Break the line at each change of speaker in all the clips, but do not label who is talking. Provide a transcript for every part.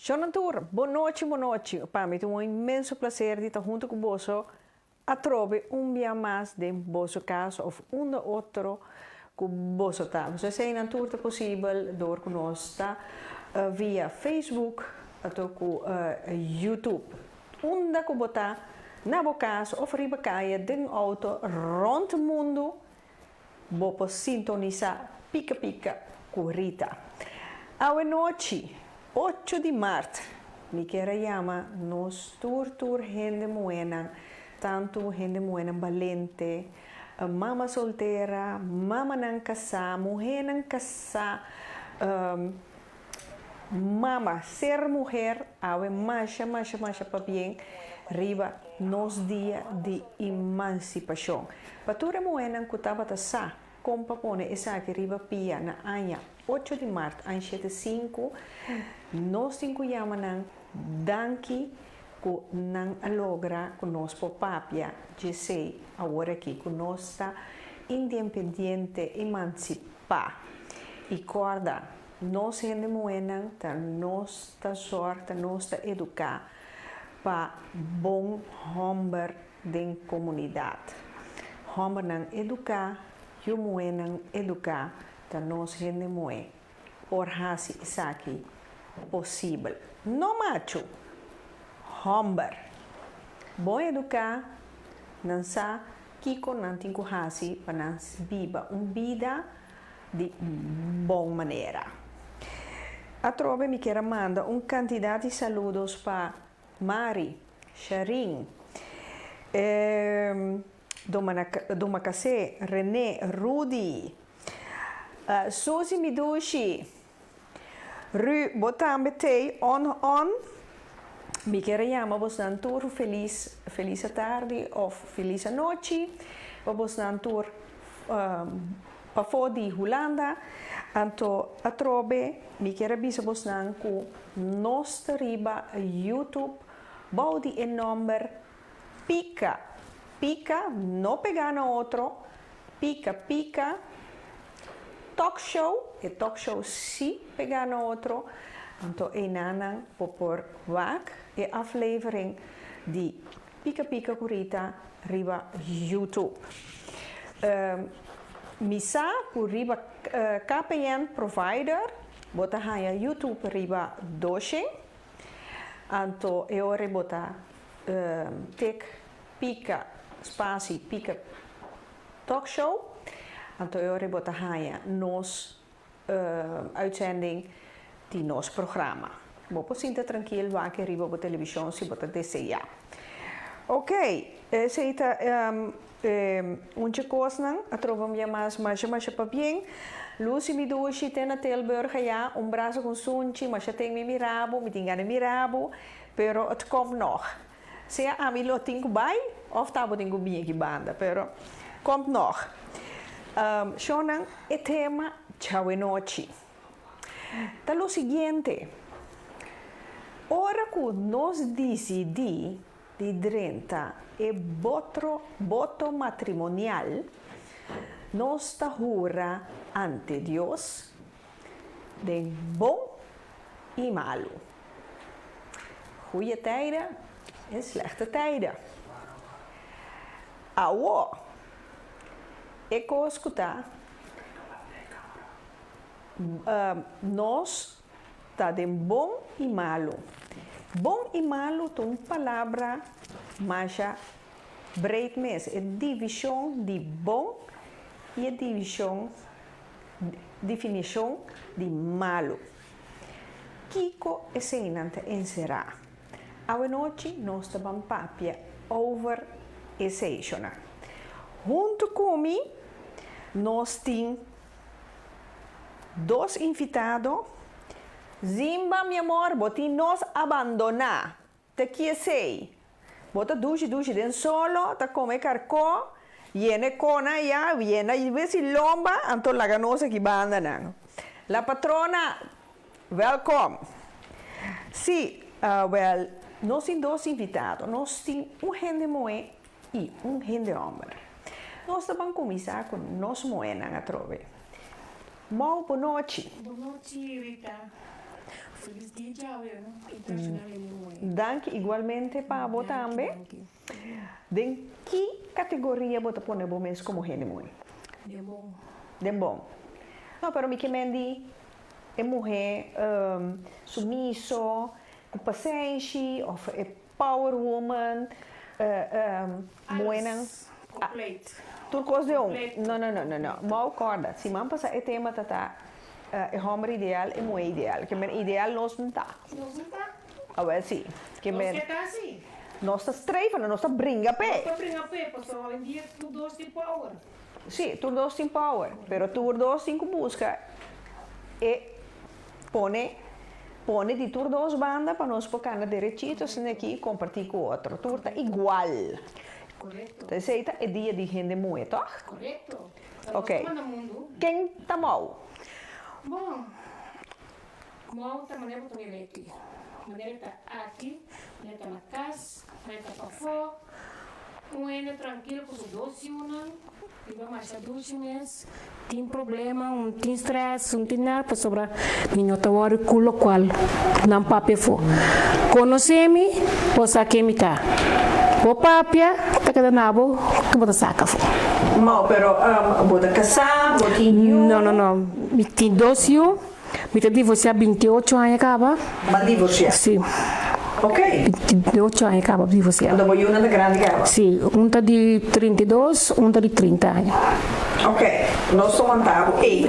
Jonathan, boa noite, boa noite. Para mim é um imenso prazer de estar junto com você a trobe dia mais de vosso caso ou outro que você está. Você sei na tour possível door conosco via Facebook ou com YouTube. Onde que botar na bocaso ou riba caia de auto rond o mundo, vou sintonizar pica corrida. A noite 8 de março, me quero chamar nos tour gente buena, tanto gente buena valente, mama solteira, mama não casar, mulher não casar, mama ser mulher, awe macha para bem, riba nos dia de emancipação. Patura buena que estava a compa pone essa que riba pia na anha 8 de março, anha 75, nós cinco chamanan danki que não alogra que nós papapia, de sei agora aqui que nós está independente, emancipar. E corda, nós gente moena, nós está sorte, nós está educar para bom homem da comunidade. Homem não educar, eu moena educar, então nós gente moe. Orhasi isaki possível. No macho, homem. Bom educar, não sa kiko não tem hasi para não viva vida de boa maneira. A trove me quer mandar quantidade de saludos para Mari, Sharin, Domacase, René, Rudy, Suzy Midushi, Ru Botambetei, on. Me quero chamar você na tour feliz tarde ou feliz noite. Vamos na tour para fora de Holanda. Então, a trobe, me quero avisar você que nós riba YouTube, body e número pica, não pegar no outro, pica, talk show sim pegar no outro. Então, nana por wak e aflevering de pica curita riba YouTube. Misa por riba KPN provider, bota haya YouTube riba doshing. Então, eu rebota tek pica spasi pica talk show. Então, eu rebota haya nos uitzending die nos programa. Vou sinta tranquilo, vai que riba a televisão se bota desejar. Ok, seita coisa não, a trova minha mais para bem. Lucy me duche tem na Tilburg já braço com sunchi, mas já tem me rabo, me tinha me rabo, pero het komt nog. Se a mim lo tenho bem, of tá tenho bem aqui banda, pero komt nog. Shonan e tema tchau e noite. Tá o seguinte, ora que nós decidimos de 30 e voto matrimonial, nós está jura ante Deus de bom e malo. Goeie tijden en slechte tijden. Awo, ik wil escutar. Nós está de bom e malo. Bom e malo é uma palavra mais breed mes. É divisão de bom e a definição de malo. Kiko é senante encerrar. A noite nós estamos papia over a Seizoen. Junto comigo nós temos dois invitados. Zimba, meu amor, boti nos abandonar. Te que sei. Bota duche den solo, ta come carco, viene cona ya, viene y ves si lomba, anto la ganosa que abandonan. La patrona, welcome. Sí, well, nós temos dois invitados. Nós temos gente mulher e gente homem. Nós vamos começar com nós mulheres na trove. Boa noite.
Boa noite, Rita. Feliz dia, internacional
Dank igualmente para você também. De que categoria você põe o mês como gênero?
De bom.
De bom. Não, pero me que mendi é mulher sumiso, com paciência, ou é power woman, moena.
Completo.
Tudo coisa de um. Não. Mal corda. Se man passa é tema tata é homem ideal e mulher ideal. Que men ideal nós não tá.
Nós não tá.
Ah, well, sim. Que men
Nós tá assim.
nós tá estreifa, nós tá brinca pé.
Nós brinca pé, pessoal. Hoje em dia, tudo dois tem power.
Sim, tudo dois tem power. Pero tudo dois tem que busca e pone de tudo dois banda para nós focar na direita, assim aqui compartilhar com o outro. Tudo tá igual.
Correto.
Tá certo? É dia de gente moe, toch?
Correto.
Ok. Quem tá mal?
Bom, mal tá maneira para também aqui. Maneira tá aqui, maneira tá na casa, maneira tá para fora. Ainda tranquilo com os doce uma, e vai marchar 12 meses. Tem problema, tem stress, tem nada para sobrar. Minha outra hora culo qual não pape fo. Conhece-me, possa que me tá. O papia, tá cada nabo, que bota saca fo.
Mal, pero bota casar, botinho.
Não. Me tem 12 anos, me tem divorciado 28 anos acaba.
Mas divorciar?
Sim.
Ok.
28 anos acaba divorciado.
Quando voy una de grande acaba?
Sim, um tá de 32, um tá de 30 anos.
Ok. Nós somos mandados. Ei,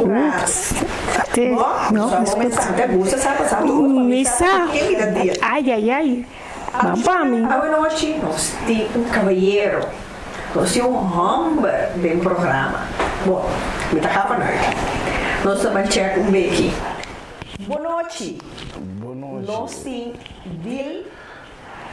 Até.
não, só começar. Até você sabe.
Missa. Ai. Babami.
Agora nós temos cavalheiro. Nós temos homem bem programa. Bom, me tá falando. Nós estamos check aqui. Boa noite.
Boa noite.
Nós temos Vil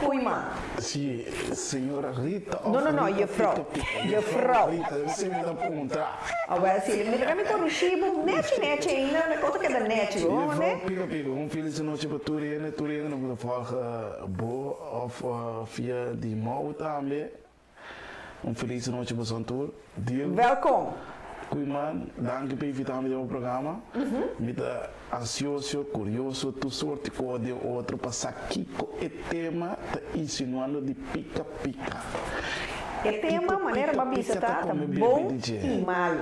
Puiman.
Sim, senhora Rita.
Não, je vrouw. Je vrouw.
Rita, você me dá perguntar.
Agora, se ele me dá muito recibo, net ainda, na conta que é da net, né?
Pico. Feliz noite para Turena não pode falar boa ou via de mal também. Feliz noite para Santur.
Welkom.
Goeiemorgen, dank u voor invitatie op het programma. Met ansioso, curioso, tu sorte com de outro passar aqui com o tema tá insinuando de pica-pica.
O tema, maneira babisa, tá bom e mal.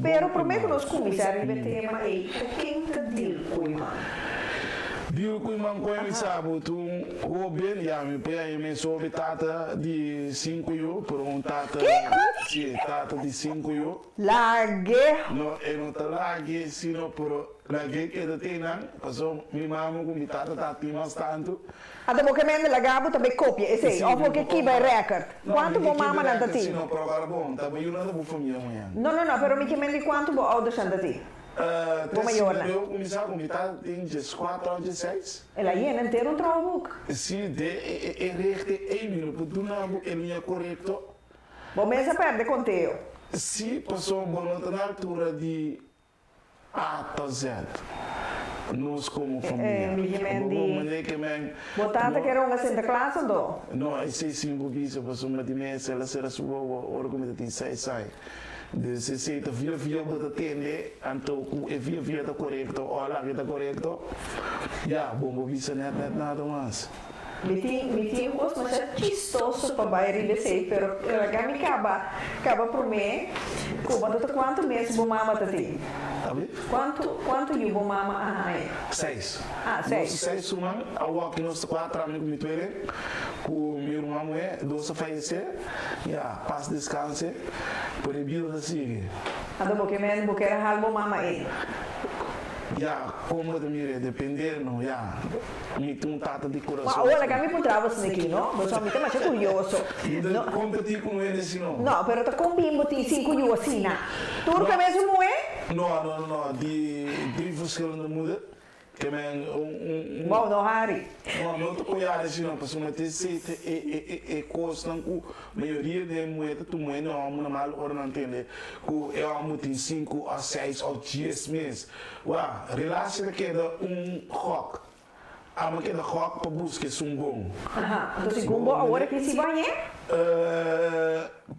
Pero primeiro nós começarmos o tema aí, quem tá dil com o
Dio kui man koe sabu tu o ben ya mi pe ai me so tata di 5 euro por un tata sì tata di 5 euro
largue
no e non ta largue sino por largue che da tena passo mi mamo con mi tata mas tanto
até porque me la gabo também copia esse ou porque aqui vai record quanto bom mama na dati
sino por agora bom tá bem uma da família amanhã
não pero me que me quanto bom ouders aan dati
Bom maior, né? Eu comecei a comunitar em 4 ou 16.
Ela ia inteiro um troubook.
Sim, é rechte 1 minuto. Do nabo, ele é correto.
Bom, mas a perde conteúdo.
Sim, passou na altura de A a Z. Nós como família.
Botata que era uma Santa Claus ou não?
Não, é 5 bisa, passou uma dimensão, ela será sua orgulho de 6 sai. De se senta via bota atende, então é via tá correto, olha que tá correto. Já, bom, visa nada mais.
Me tinha gosto, mas é chistoso para bairro de sei, pero a me acaba por mim, quanto meses bom mama tá tem? Quanto you bom mama
6.
6.
6 uma, ao aqui nós 4 amigos me tuere, com meu irmão é, 12 fallecer, já, passa descanse, por o bio da sigue.
Ado porque era halbo mama aí.
Já, como de mire, depender não, já, me tem tata de coração.
Mas olha, que me putrava assim aqui, não? Mas só me tem mais curioso.
Não competir com ele assim não.
Não, pero tá com bimbo tem 5 eu assim, na. Turca mesmo é?
Não, de você não muda. Que men
Bom, não hari.
Não tô cuidando assim não, porque uma tecete é coisa que a maioria de moeda tu moeda não mal hora não entende. Que é algo tem 5 a 6 ou 10 meses. Uau, relaxa que é rock. A que é rock para buscar bom.
Então se gumbo agora que se banhe?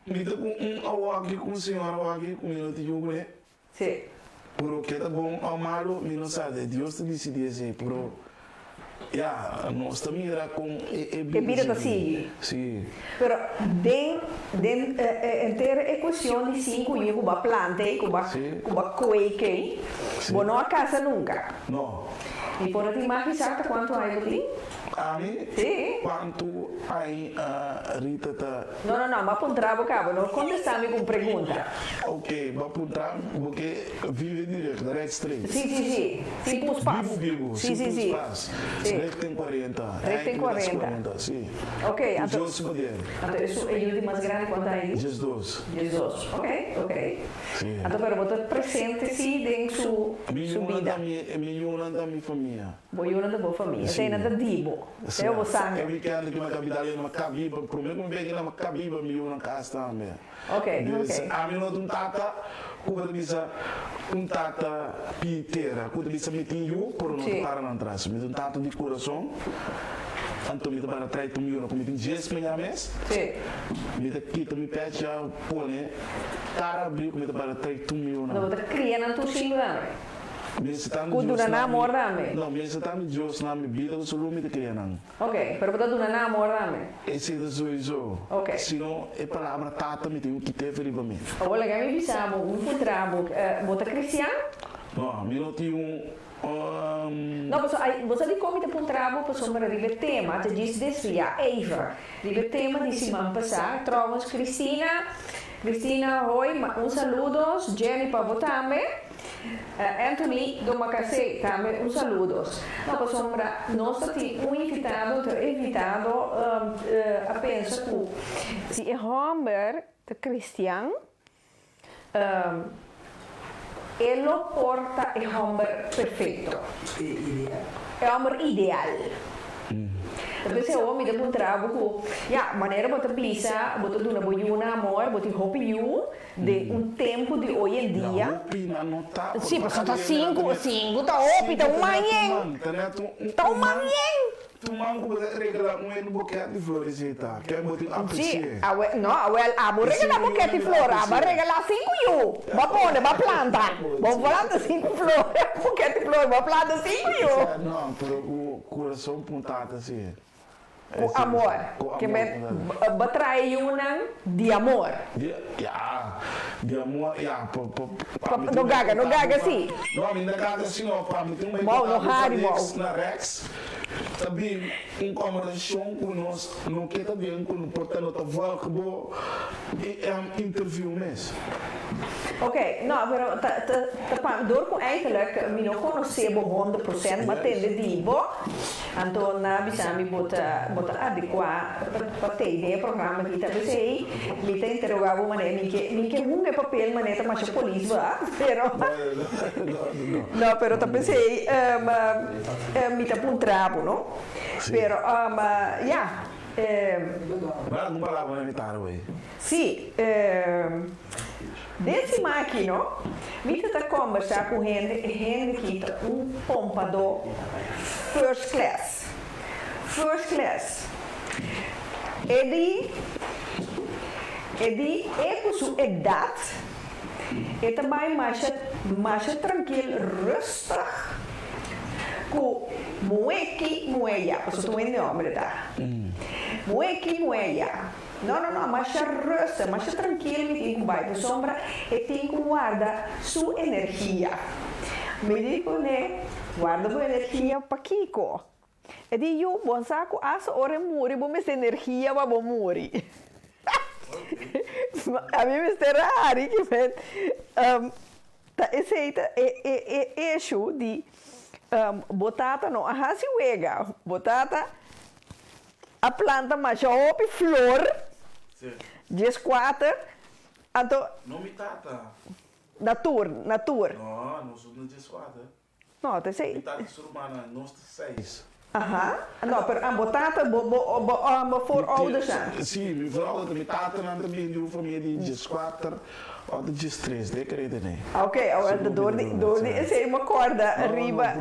Me dá aqui com o senhor aqui com ele te jogo né?
Sim.
Pero que tá bom ao malo, me não sabe. Deus te decidiu assim, pero Ja, nós também era com
vida da sigue.
Sim.
Pero den inteira equação de 5 e cuba planta, cuba coeque, bom não a casa nunca.
Não.
E por ti mais exata quanto há aí?
A mim?
Sim.
Quanto aí Rita tá?
Não, mas apontar cabo, não contestar-me com pergunta.
Ok, vou apontar porque vive direto, da Red Street.
Sim. 5 espaços.
Vivo.
Sim.
Rede tem 40.
Rede tem 40.
Sim.
Ok,
então.
Então, isso é o mais grande quanto aí?
Jesus.
Ok.
Sim.
Então, para botar presente-se dentro da sua vida.
Milhão da minha família.
Boiuna da boa família. Tem nada dibo. Eu vou sangue.
Eu vi que anda que uma cavidade numa cabiba, primeiro que me numa cabiba, milhão na casa também.
Ok.
A mim não tata, quando diz tata piteira, quando diz metinho, por não para não atrás, me tata de coração. Então me para trás tu milhão, como tem 10 mês.
Sim.
Me quita me pede a pone, cara abriu me para trás tu milhão.
Não, você cria na tua xingada.
Kudu
na namor dame.
Não, me está no Deus na minha vida, eu sou me cria não.
Ok, pero você na namor dame.
Esse é Seizoen.
Ok.
Senão a palavra tata me tem que ter para mim.
Olha, que me bisamo, encontramos, você cristiano?
Não, me não tinha
não, você de como te encontrava para sombra de tema, te disse desvia, Eva, de tema de semana passada, trovamos Cristina, oi, saludos, Jenny para votar-me. Anthony do Macacé também saludos. Não, para sombra, nós temos invitado a pensar que se é homem de cristiano, ele porta o homem perfeito. É o homem ideal. Tapi se homem de um trabalho que, maneira bota bisa, bota duna boiuna amor, bota hope you de tempo de hoje em dia. Sim, mas tá cinco, tá hope, tá manhã. Tá manhã.
Tu manco regalar no buquete de flores tá. Quer botar apreciar.
Sim, não, abo regalar buquete de flores, abo regalar 5 you. Ba pone, ba planta. Ba planta 5 flores, buquete de flores, ba planta 5 you.
Não, pero o coração puntado assim.
Com amor, que me batrai uma de amor.
De amor,
Não gaga sim.
Não, ainda gaga assim, não, para mim tem uma na Rex. Também incomodação com nós, não quer também com portanto a voz que bo é interview mesmo.
Ok, não, mas door com eigenlijk me não conhecer 100%, mas tem de dibo. Então na bisami bota adequar para ter programa que também sei, me tem interrogado maneira que um papel maneira mas a polícia, pero não, pero também sei, me tá um trabalho, não? Pero yeah.
Mas não palavra na mitad, ué.
Sim, desse máquina, me tá conversar com gente que tá pompador first class. Ele com sua idade, e também mais tranquilo, rustig, com moeia, porque tu é nome, tá? Moeia. Não, mais rustig, mais tranquilo, e com baixo sombra, e tem que guardar sua energia. Me digo, né? Guarda a energia para Kiko. E digo, bom saco, as horas morrer, bom essa energia vai morrer. A mim me está raro que vem. É isso de botata não, a se uega, botata a planta mas op flor. Dias 4, então.
Não me tata.
Natur.
Não sou no dias 4.
Não, te sei.
Me tata surmana, nós 6.
Não, pero a batata for ouders aan.
Sim, me vrouw dat me tata na também de uma família de dias 4 ou de dias 3, de acredito né.
Ok, door die sei uma corda arriba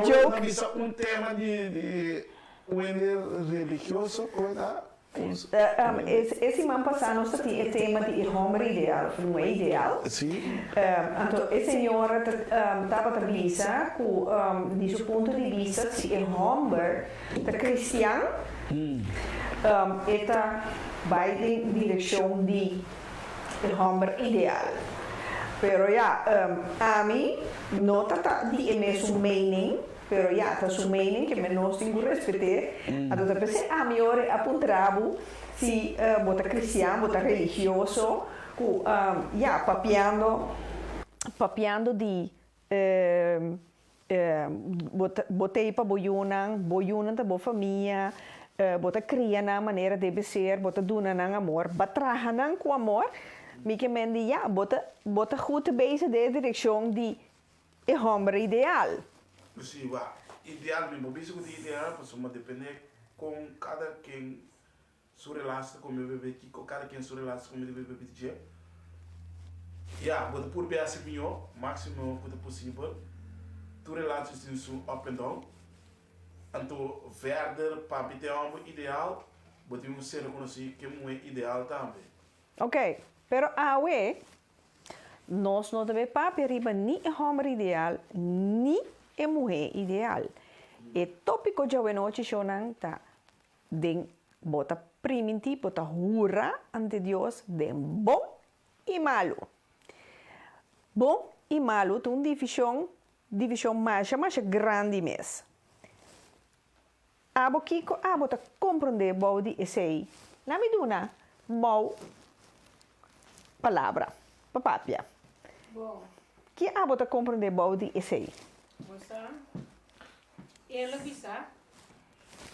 joke.
Não, isso é tema de religioso, coisa.
Esse man passado nós temos o tema de homem ideal, não é ideal.
Sim.
Então, a senhora estava a visa, de seu ponto de vista, se é homem cristão, esta vai em direção de homem ideal. Pero a mim, não está de mesmo meaning, pero está su meaning que nós temos que respeitar. Então, pensei, a mim ora apontado se bota cristão, bota religioso, papiando de botei para boiunan da boa família, bota cria na maneira deve ser, bota duna na amor, batraha com amor, me que mendi bota goed bezig de direção de homem ideal.
Sim, ideal mesmo, bem com ideal, mas depende com cada quem sua relação com o bebê, com cada quem sua relação com o bebê dia. Bota por bem assim melhor, máximo que possível. Tu relações isso up and down. Então, verder para ter um ideal, bota um ser reconhecido que é ideal também.
Ok, pero nós não devemos papel riba ni homem ideal, ni a mulher ideal. E tópico de hoje noite chonang ta den bota primiti, bota jura ante Deus de bom e malo. Bom e malo tem uma divisão mais grande mesmo. Abo kiko bota compreender bom de esse. Na me duna bom palavra, papapia.
Bom.
Que bota compreender bom de esse.
Moça, ela bisa,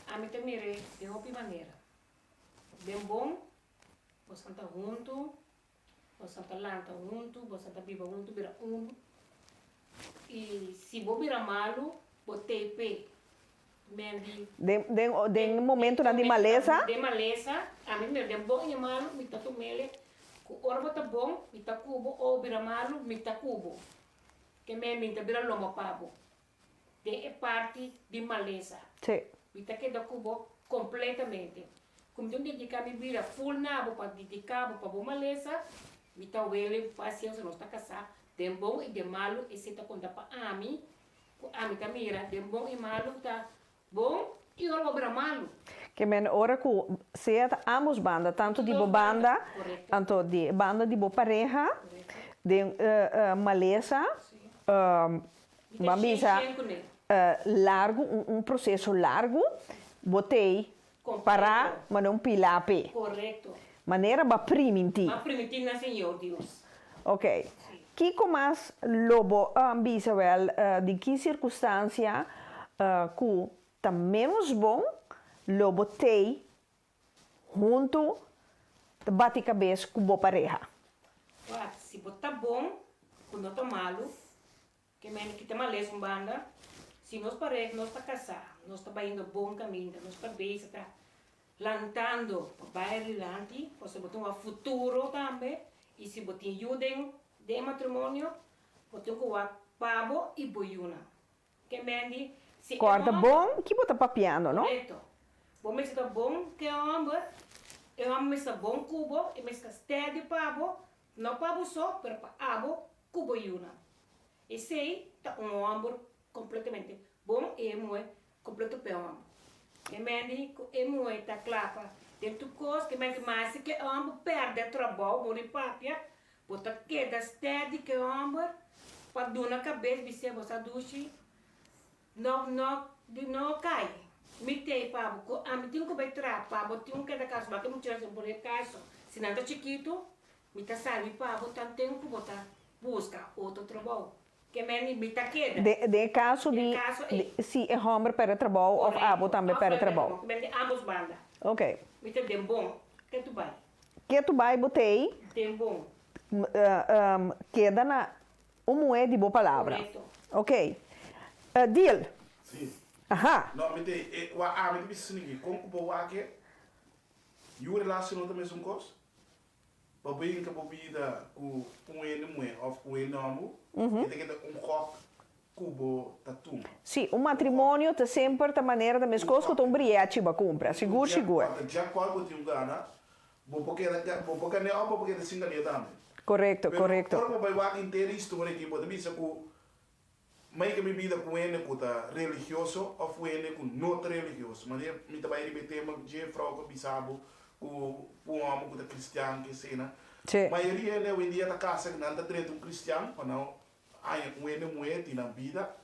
a mim também de outra maneira. Bem bom, você está junto, você está lanta junto, você está viva junto, vira e se você vira malo, botei pé.
De momento na de maleza.
De maleza, a mim de bom e malo, me tá tomele, com orba tá bom, me tá cubo, ou vira malo, me tá cubo. Que me vira loma pabo. De parte de maleza.
Sim.
Me tá que da cubo completamente. Como eu dedicar me vira full nabo para dedicar para boa maleza, me tá ele paciência nós tá casar. De bom e de malo, e se tá conta para a mim tá mira, de bom e malo tá bom e ora vira malo.
Que men ora que seja ambos banda, tanto de boa banda, tanto de banda de boa pareja, de maleza, bambisa, largo, processo largo, botei para, mas não pilape.
Correto.
Maneira ba priminti.
Ma priminti na Senhor Deus.
Ok. Que mais lobo ambisa wel de que circunstância que tá menos bom lobo tei junto bate cabeça com boa pareja.
Se botar bom, quando tá malo, que men que tem malês com banda, se nós pareja nós tá casar, nós tá indo bom caminho, nós tá bem tá lantando para adiante, você botar um futuro também, e se botar ajudem de matrimônio, botar com a pabo e boiuna. Que men se
corda bom, que bota papiando, não?
Correto. Bom, mas tá bom que é homem está bom cubo, e mas está de pabo, não pabo só, pero para abo, cubo e una. Esse aí tá homem completamente bom e é completo para homem. Que men é muito tá clapa. Dentro coisa que men mais que homem perde trabalho, mori papia, bota que da steady que homem para dar na cabeça, você você duche, não cai. Mitei pabo, a mim tenho que betra pabo, tenho que dar caso, mas muito já por caso. Se não tá chiquito, me tá sabe pabo, tanto tenho que botar busca outro trabalho. Que men me tá queda.
De caso de se é homem para trabalho ou abo também para trabalho.
Ambos banda.
Ok.
Me tá bem bom. Que tu vai?
Que tu vai botei?
Bem bom.
Queda na moeda de boa palavra.
Correto.
Ok. Deal.
Sim.
Aha.
Não, me me sinigi, como que o que e relação não também são coisas. Para bem que a bebida com ele ou com ele não, e tem que dar copo cubo tatum.
Sim, o matrimônio está sempre da maneira da mesma coisa que o briete vai comprar, seguro.
Já qual botinho gana, vou porque ne vou porque de singa também.
Correto.
Por vai vai inteira história que pode bisa com mais que me vida com ele com tá religioso ou com ele com não religioso, mas me também repetir mas je frau com bisabo com homem com cristiano que cena. Maioria ele hoje em dia tá casa que não tá treinado um cristiano, para não aí um ele mulher na vida,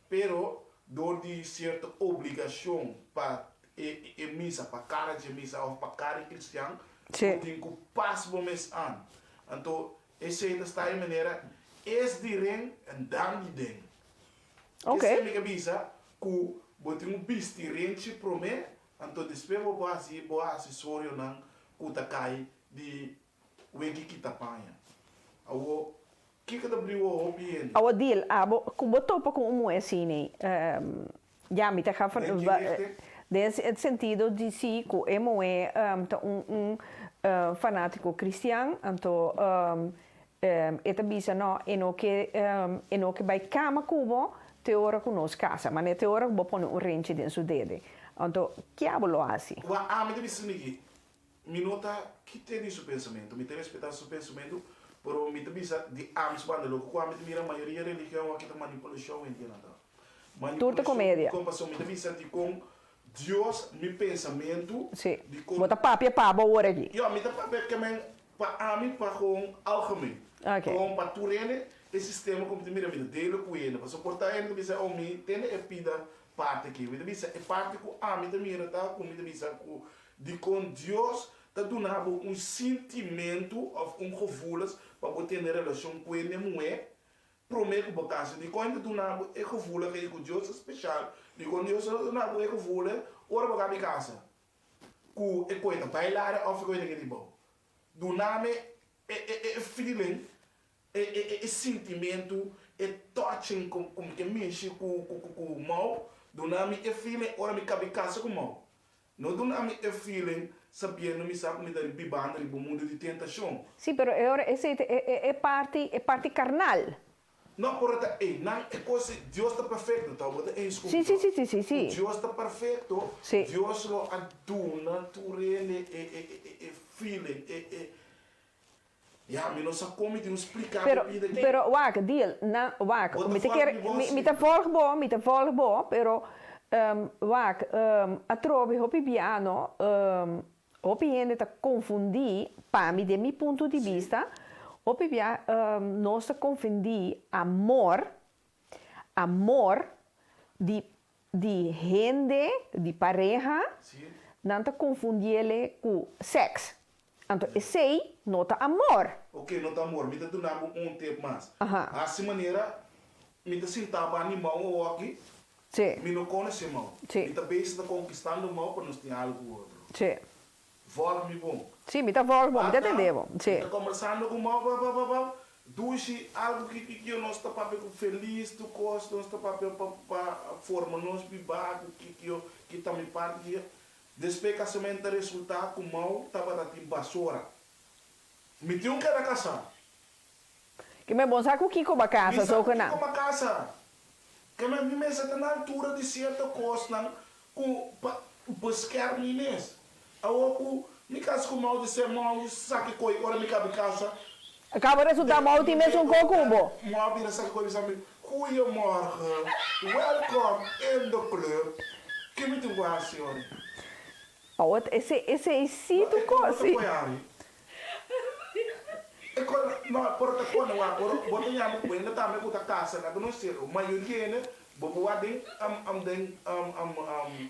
pero dor de certa obrigação para missa, para cara de missa ou para cara cristiano, tem que passar o mês ano. Então, esse está em maneira de ren en dan die ding.
Ok.
Esse é a missa que botem bis de ren te prome, então depois vou boa assessório não que tá cai de wegi que tá panha. Awo que da brio o bien.
Awo deal, como topa com um assim, né? Já me tá falando nesse sentido de si que é fanático cristiano, então eta bisa no eno que vai cama cubo te ora conosco casa, mas te ora vou pôr rente dentro su dele. Então, que lo assim?
Me deve ser me nota que tem isso pensamento, me tem respeitar seu pensamento, pero me deve ser de ams banda logo quando me mira a maioria religião aqui tá manipulação em dia nada.
Turta comédia.
Compaixão me deve ser com Deus, meu pensamento.
Sim. Bota papia para hora aqui.
Ja, met de papel kan men para gewoon algemeen. Gewoon para toerenen, het systeem komt te midden met de delen koeien. Maar zo kort aan de bisa omi, tende epida parte aqui. Met de bisa e parte ku met de mira tá com met de bisa ku de com Deus tá doen hebben sentimento of gevoelens para botar na relação com ele mulher. Prometo que bocage de quando tu não é gevoelig que com Deus especial. De quando Deus não é gevoelig, ora boca de casa. Ku e coisa bailar of coisa que tipo. Do nome é feeling, é sentimento, é touching com que mexe com mal. Do nome é feeling, ora me cabe casa com mal. Não do nome é feeling, sabendo me sabe me dar bibanda no mundo de tentação.
Sim, pero agora é parte carnal.
Não, por não é coisa, Deus está perfeito, tá?
Sim.
Deus está perfeito.
Sim.
Deus lo aduna, turene, feeling, ja, me não sabe como te explicar.
Pero waak, deal, na waak. Me te volg bo, pero waak, a trovi hopi piano, hopi ende ta confundi, pa mi de mi punto di vista. Hopi via nós confundi amor de gente, de pareja, não te confundir com sexo. Então, esse aí não tá amor.
Ok, não tá amor, me dá tempo mais. Assim maneira, me dá sentava animal ou aqui, me não conhece mal. Me dá bem está conquistando mal para nós ter algo outro.
Sim.
Volta-me bom.
Sim, me tá volta bom, me entendeu? Sim.
Está conversando com mal, duche algo que eu não estou para feliz, tu gosta, não estou para forma nós bibar que tá me parte. Depois casamento resultado com mal, estava da basura. Me tinha que era casar.
Que me bom sabe o que como casa, só que não.
Como casa. Que me mesa na altura de certa coisa, não com buscar meninas. Awo me caso com mal de ser mal, sabe que coi, ora me cabe casa.
Acaba de resultar mal de mesmo um cocubo.
Mal vira sabe coisa me. Goedemorgen. Welcome in the club. Que me tu vai, senhor?
Esse é sítio coisa.
Não, por te quando eu agora, vou ter já muito bem, ainda tá me com a casa, né? Não sei, o maioria né, vou adem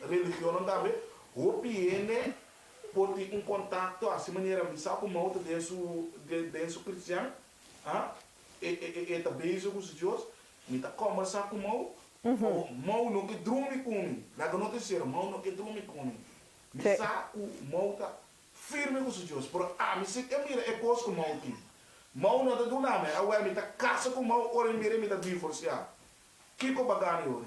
religião não dá bem, o piene por ter contato assim maneira me sabe como outra dentro cristiano, também isso com os Deus, me tá conversar com mal, mal não que dorme comigo, lá que não te sei, mal não que dorme comigo, me sabe o mal tá firme com os Deus, por me sei que mira é coisa com mal aqui. Mau não do nome, agora me tá casa com mau, ora me tá divorciar. Que co bagani ora.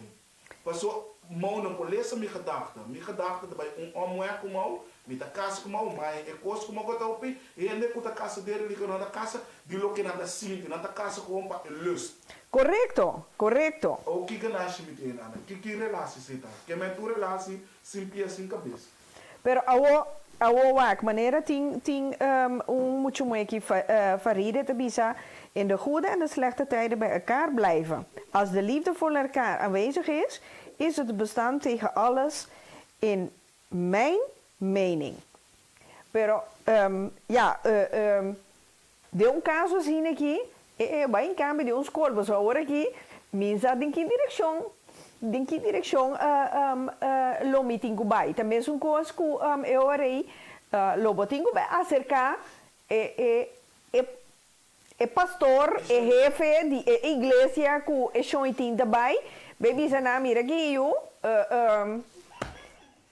Passou mau não polícia me gedachte daarbij homem é com mau, me tá casa com mau, mas é coisa com mau que tá opi, e ainda com a casa dele, que não da casa, de lo que nada sinto, não da casa com para lust.
Correcto.
O que nasce me tem nada? Que relação você tá? Que é tua relação simples assim cabeça.
Pero wak, maneira ting moet je que verrieden te bisa in de goede en de slechte tijden bij elkaar blijven. Als de liefde voor elkaar aanwezig is het bestand tegen alles in mijn mening. Pero, de um caso assim aqui, vai em cambio de uns corpos, agora aqui, misa em que direção lo meeting vai. Também são coisas que eu orei, lo botinho vai acercar pastor, jefe de igreja que é choitinho também, baby sana mira aqui eu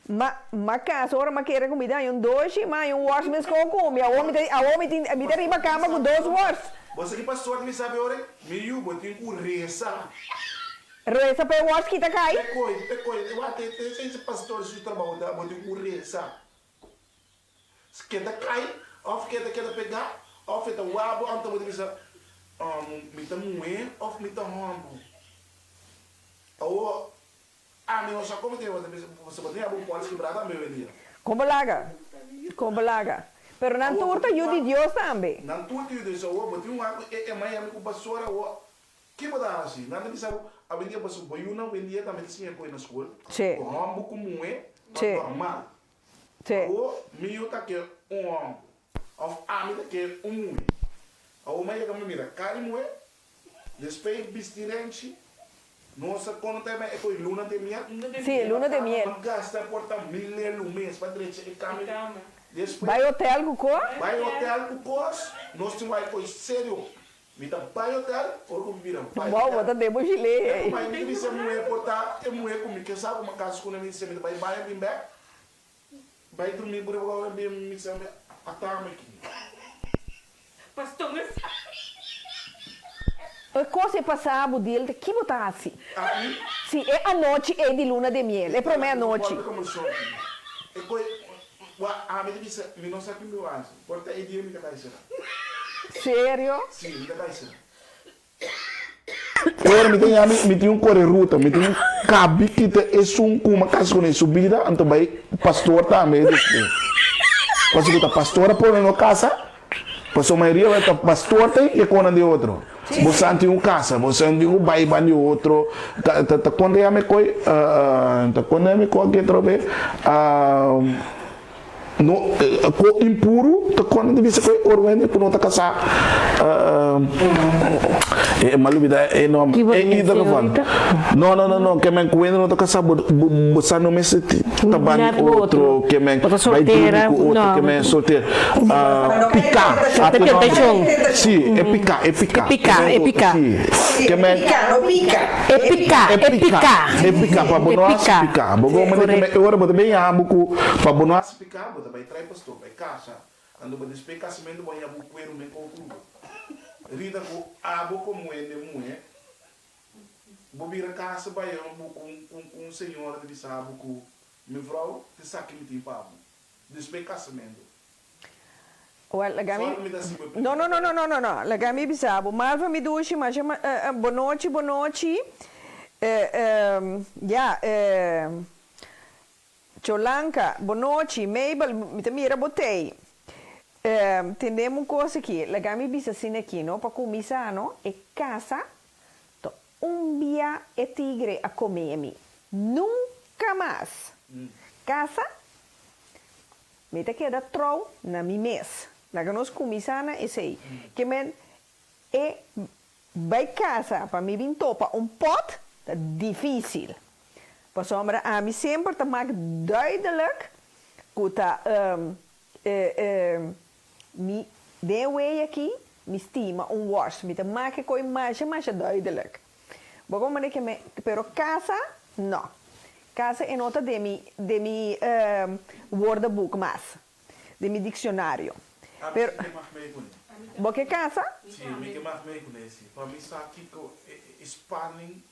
ma casa ora ma queira comida um doce mas um wash mes com come a homem tem me der uma cama com dois wash
você que pastor me sabe ora meio botinho com reza
para o wash que tá cai
Pecoi, eu até esse pastor se trabalha da botinho com reza se que tá cai of que tá pegar of tá wabo anta botinho bisa me tá moer of me tá rombo ou meu só como tem você pode abrir portas quebradas meu dia.
Como laga. Pero na torta eu de Deus também.
Na torta eu de Deus, eu botei água e mãe a com pastora o que pode dar assim? Nada de sabe, a vendia passou boiuna, vendia também tinha coisa na escola.
Sim.
O rambo como é normal.
Sim.
O meu tá que homem. Of amiga que mulher. O mãe que mira, cari mulher. Depois vestirente. Nossa, quando tem é foi luna de miel.
Sim, luna de miel.
Gasta porta 1.000 lumes para direita e cama.
Vai hotel com cor?
Vai hotel com cos. Nós temos vai coisa sério. Me dá vai hotel ou com vira.
Bom, vou dar demo gilê.
Mas me disse mulher portar, é mulher comigo que sabe uma casa com me disse me vai bem back. Vai dormir por agora me disse atarme aqui.
Pastor, mas
A coisa passava o dia que botasse.
Aqui?
Sim, é a noite é de luna de miel. É para meia-noite.
E poi, mi disse, mi non sa più più avanti. Porta e Dio mi dà isso.
Sério?
Sì, mi dà isso. Ora mi tem um corre ruta, mi tem um cabi que é uma casa com subida, então vai pastor também. Quando você tá pastora por na casa, a maioria vai estar pastor tem e quando de outro. Você tem um casa, você tem um bairro de outro. Quando eu me coi, que trobe, no impuro, quando deve ser coi orwene por outra casa. Malu vida é nome é ida que fala não que men cuida outra casa você não me se trabalha outro que men vai dormir com outro que men solteiro picar sim é picar que men é picar para bonus picar bogo mas que men agora botar bem a buco para bonus picar botar vai trai pastor vai casa quando botar explicar se men do banho buco coelho men com Rita ko abo como é de mulher. Bobira casa vai com senhora de sabe com meu vrouw te saque me tem papo. Depois casamento.
Well, lagami. No. Lagami bisabo. Malva mi dushi, mas bonochi. Cholanka, bonochi, Mabel, mi te mira botei. Tendemos coisa aqui, lagami bisa assim aqui, não, para começar, não, é casa, to dia é tigre a comer-me, nunca mais, casa, me te queda trou na mi mês, laga nós começar é sei, que men é vai casa para me vir topa pot, tá difícil, para sombra a mim sempre tá mais duidelijk, que tá mi de aqui me estima wash me te maak coi mais duidelijk. Bom mas que me pero casa não. Casa é nota de mi woordenboek mas de mi dicionário. Pero porque casa?
Sim, me que mais me conhece. Para mim está aqui com spanning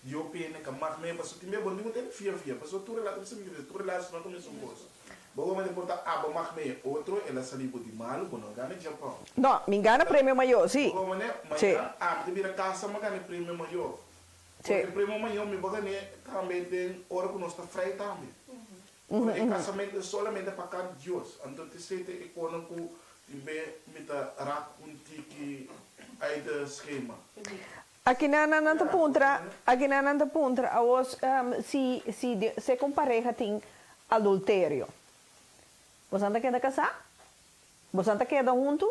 eu pena que mais me passou que me bom não tem fia, passou tudo lá, tu relação não começou coisa. Bogo me importa aba mag me outro ela sali por de malu quando ganha Japão.
No, me engana prêmio maior, sim.
Bogo me
Sim.
de vira casa mas ganha prêmio maior.
Sim.
Porque prêmio maior me boga ne também tem hora que nós está frei também. Porque casamento é solamente para cada Deus. Então te sei te quando ku me ta rak un tiki aí do esquema.
Aqui na nanta puntra, awos se com pareja tem adultério. Você anda queda casar? Você anda queda junto?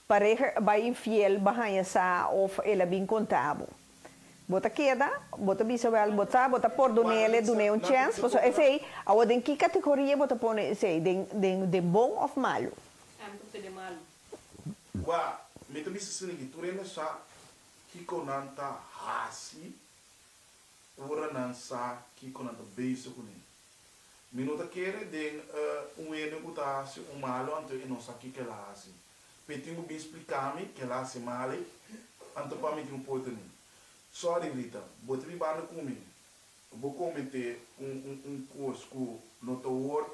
Pareja vai infiel, bahaya sa of ela bem contável. Bota queda, bota bisawel, bota por donele, dune um chance. Você esse awo den que categoria bota pone esse de bom of malo?
Anto de malu.
Wa me também se sinigi tu rende sa kiko nanta hasi ora nansa kiko nanta beijo kunin. Minuta querer de eno que tá assim malo anto e não sabe que ela assim. Petinho bem explicar-me que ela assim male anto para mim que pode nem. Sorry Rita, vou te levar no comigo. Vou cometer curso no tour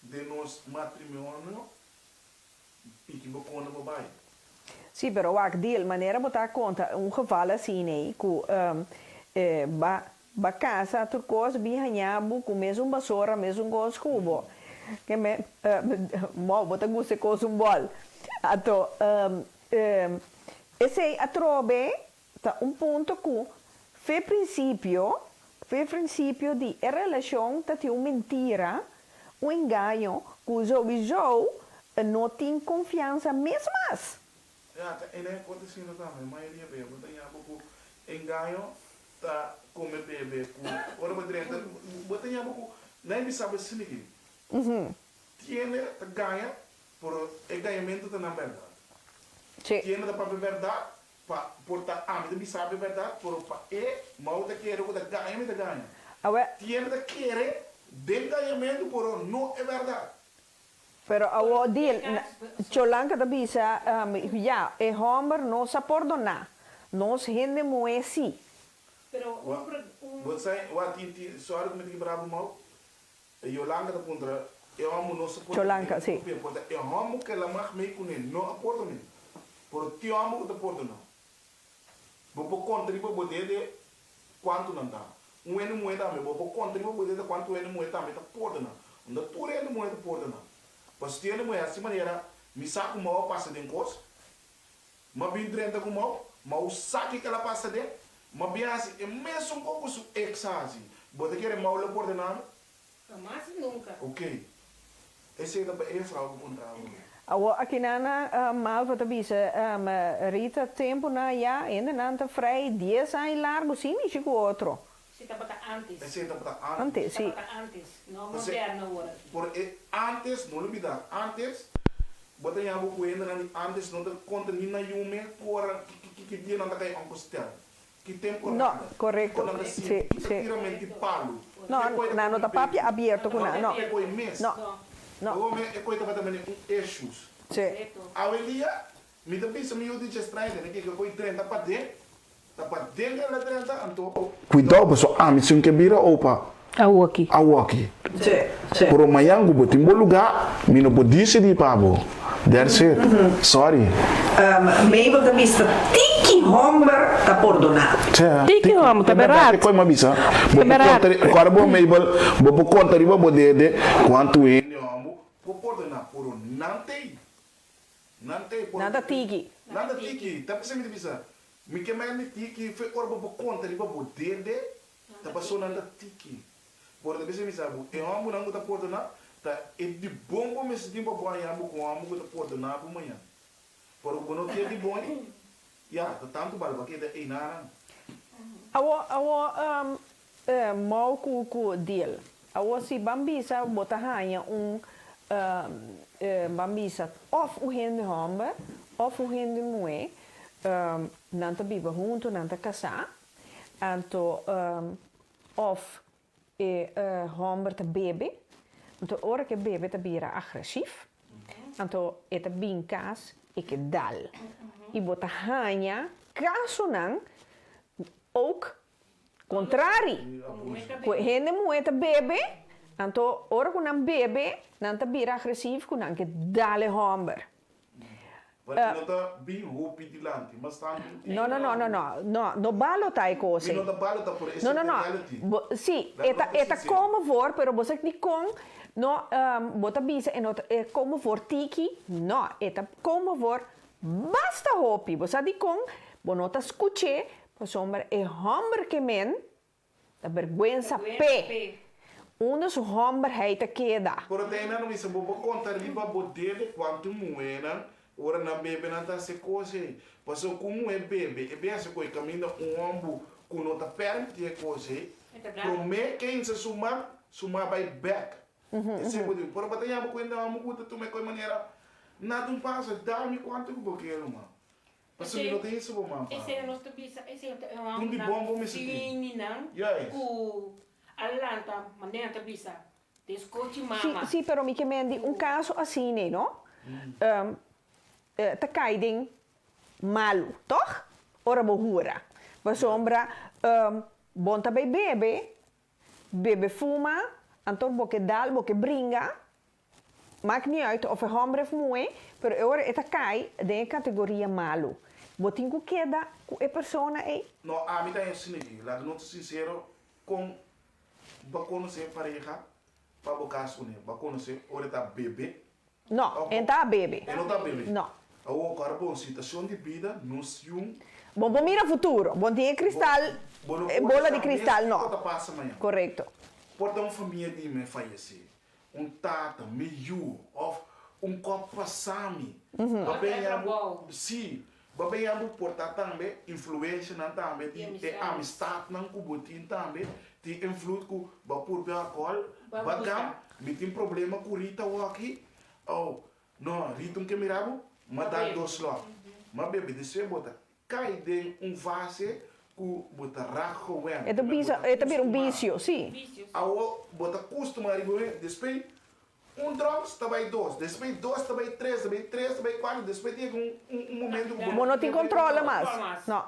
de nos matrimônio e que vou contar para baixo.
Sim, pero o deal maneira botar conta geval assim, né, que ba casa tu coisa bihanhabu com mesmo basura, mesmo gosto cubo. Que me mal botar gosto coisa bol. Ato esse atrobe tá ponto que foi princípio de a relação tá tem uma mentira, engano, que o não tem confiança mesmo.
Ele é acontecendo também, a maioria bem, eu tenho pouco engano, tá como bebê, ora botar pouco, nem me sabe se ninguém. Tiene ganha por enganamento da na verdade. Tiene da própria verdade, por tá me sabe verdade, por mal da querer o da ganha. Tiene da querer de enganamento por não é verdade.
Pero awo deal, cholanka da bisa, ya, homem não se perdonar, nós gente moe si.
Pero
você, o atinti, só que me diga bravo mal, eu langa da contra, eu amo não se perdonar.
Cholanka, sim.
Eu amo que ela mais me com ele, não acordo nem. Por ti amo que te perdonar. Vou contribuir de quanto não dá. Ano moeda me, vou contribuir de quanto ano moeda me tá perdonar. Onde tu ano moeda perdonar. Mas tiene moeda assim maneira, me saco mal passa de coisa, mas bem dentro com mal, mas o saque que ela passa de, mas bem assim, é mesmo um pouco su exasi. Bota querer mal le ordenado?
Jamais nunca.
Ok. Esse é fraude contrário.
Awo aqui na mal para bisa, Rita tempo na ya, ainda não tá frei 10 anos largo, sim, e chegou outro.
Se tá para antes.
Esse é para
Antes, sim.
Antes, não moderno agora.
Porque antes, não olvidar, antes, bota em algo que antes não te conta nem na yume, por que dia não tá caindo um costel. Que tempo
não, correto. Sim, sim.
Tiramente palo.
Não tá papi aberto com não.
Não. É coisa para também issues.
Sim.
A Elia, me dá pensa meio de estranho, né? Que coi 30 para dentro. Dapat dengar na 30 anto. Cuidado pessoal, me sim que vira opa.
Awaki.
Sim. Por amanhã eu vou ter lugar, me não pode decidir pabo. That's it. Sorry.
Meio da vista, tiki homber tá perdonado.
Tiki homem, tá barato.
Coi uma bisa. Agora vou meio vou contar riba vou de quanto é homem. Vou perdonar por não tem.
Nada tiki.
Nada tiki. Tá pensando de bisa. Me que mais tiki foi hora para conta riba vou de tá passou nada tiki. Por isso me sabe, eu amo não tá perdonar. Tá é de bom como esse tempo bom aí amo com amo que tá perdonar por manhã. Por o bom que é de bom. Ya, tá tanto balba que é nada.
Awo mau ku deal. Awo si bambisa bota hanya bambisa of o hende homber of o hende moe. Nanta biba junto, nanta casar. Anto of homber te bebe. Anto ora que bebe te bira agressief. Anto eta bin kaas ik dal. I bota hanya caso não ook contrari. Hende moeta bebe Então, ora que um bebê, não tá vira agressivo, não que dá-lhe homem.
Mas não está bem roupa de lante, mas está...
No balo tá coisa.
Não está balo tá por isso.
No. Sim, é como for, pero você que com no bota bisa é como for tiki, no, é como for basta roupa. Você de com, bonota escute, por sombra é homem que men, da vergonha pé. Onde o homem heita queda.
Por até não me sabe contar ali para botar quanto moeda. Ora na bebê não está se coisa. Passou como é bebê essa coisa caminha ombo com nota permite é coisa. Promete quem se suma vai back. Esse coisa. Por batalha eu quando eu muda tu me coi maneira nada passa dá-me quanto que eu quero mano. Passou que não tem isso bom mano.
Esse é nosso bisa, esse é
um de bom me
sim não. O Alanta maneira tá bisa. Descote mama.
Sim, pero me que mendi caso assim, né, não? Te caiding malu, toch? Ora bohura. Por sombra, bom também bebe fuma, antor boque dal, boque bringa. Maakt niet uit of homem of moe, pero ora eta cai de categoria malu. Botinho queda com a pessoa aí.
Não, a mim tá assim aqui, lá não sincero com ba conhecer pareja, para bocar sune, ba conhecer ora tá bebê.
Não, tá bebê.
Não tá bebê.
Não.
Agora, bom, situação de vida, nós
bom mira futuro. Bom dia cristal, bola de cristal, não. Correto.
Porta uma família de me falecer. Tata, meio, copo passami. Sim, babem abo porta também, influência não também, de amistade não cubotin também, de influência com bapur be alcohol, bagam, me tem problema com Rita aqui, não, Rita que mirabo, mas dá dois lá. Mas bebê, deixa eu botar. Cai de vaso com botar raco,
é também vício, sim.
Botar costumar, depois drogas, também dois, depois dois, também três, também quatro, depois tem momento...
Mas não tem controle mais. Não.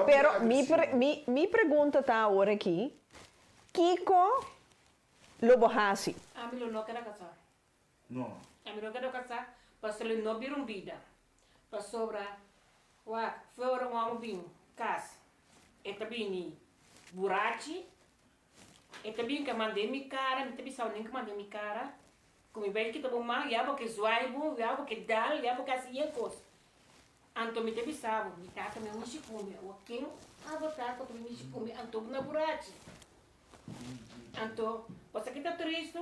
Pero, me pergunta tá agora aqui, Kiko Lobohasi.
A mim não quero casar.
Não.
A mim não quero casar. Para ele não vir vida. Para sobrar, fora um homem casa. É também burachi. É também que mandei minha cara, me também sabe nem que mandei minha cara. Como bem que tá bom mais, já porque zoaibo, já porque dá, já porque assim é coisa. Anto me também sabe, me tá também um chicume. O quem botar com também chicume, anto na burachi. Anto, você que tá triste.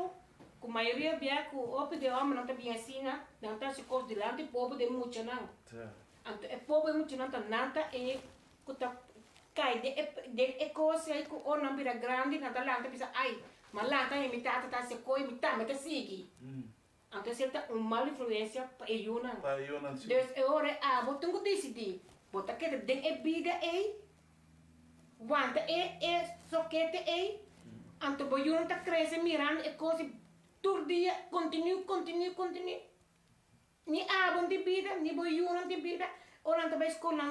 Com a maioria bem que o homem de homem não está bem assim, não está se coisa de lá, e povo de muito não. Então, é povo de muito não, não está é que tá cai de coisa aí que o não vira grande, não está lá, não está ai, mas lá está imitado, está se coi, imitado, está sigue. Então, se está uma mala influência para eu não. Então, é hora botar um decidir, botar que de vida aí, aguenta é soquete aí, então eu não está crescendo mirando é coisa todo dia, continue. Ni abon de vida, ni boiunan de vida. Ora não vai escola,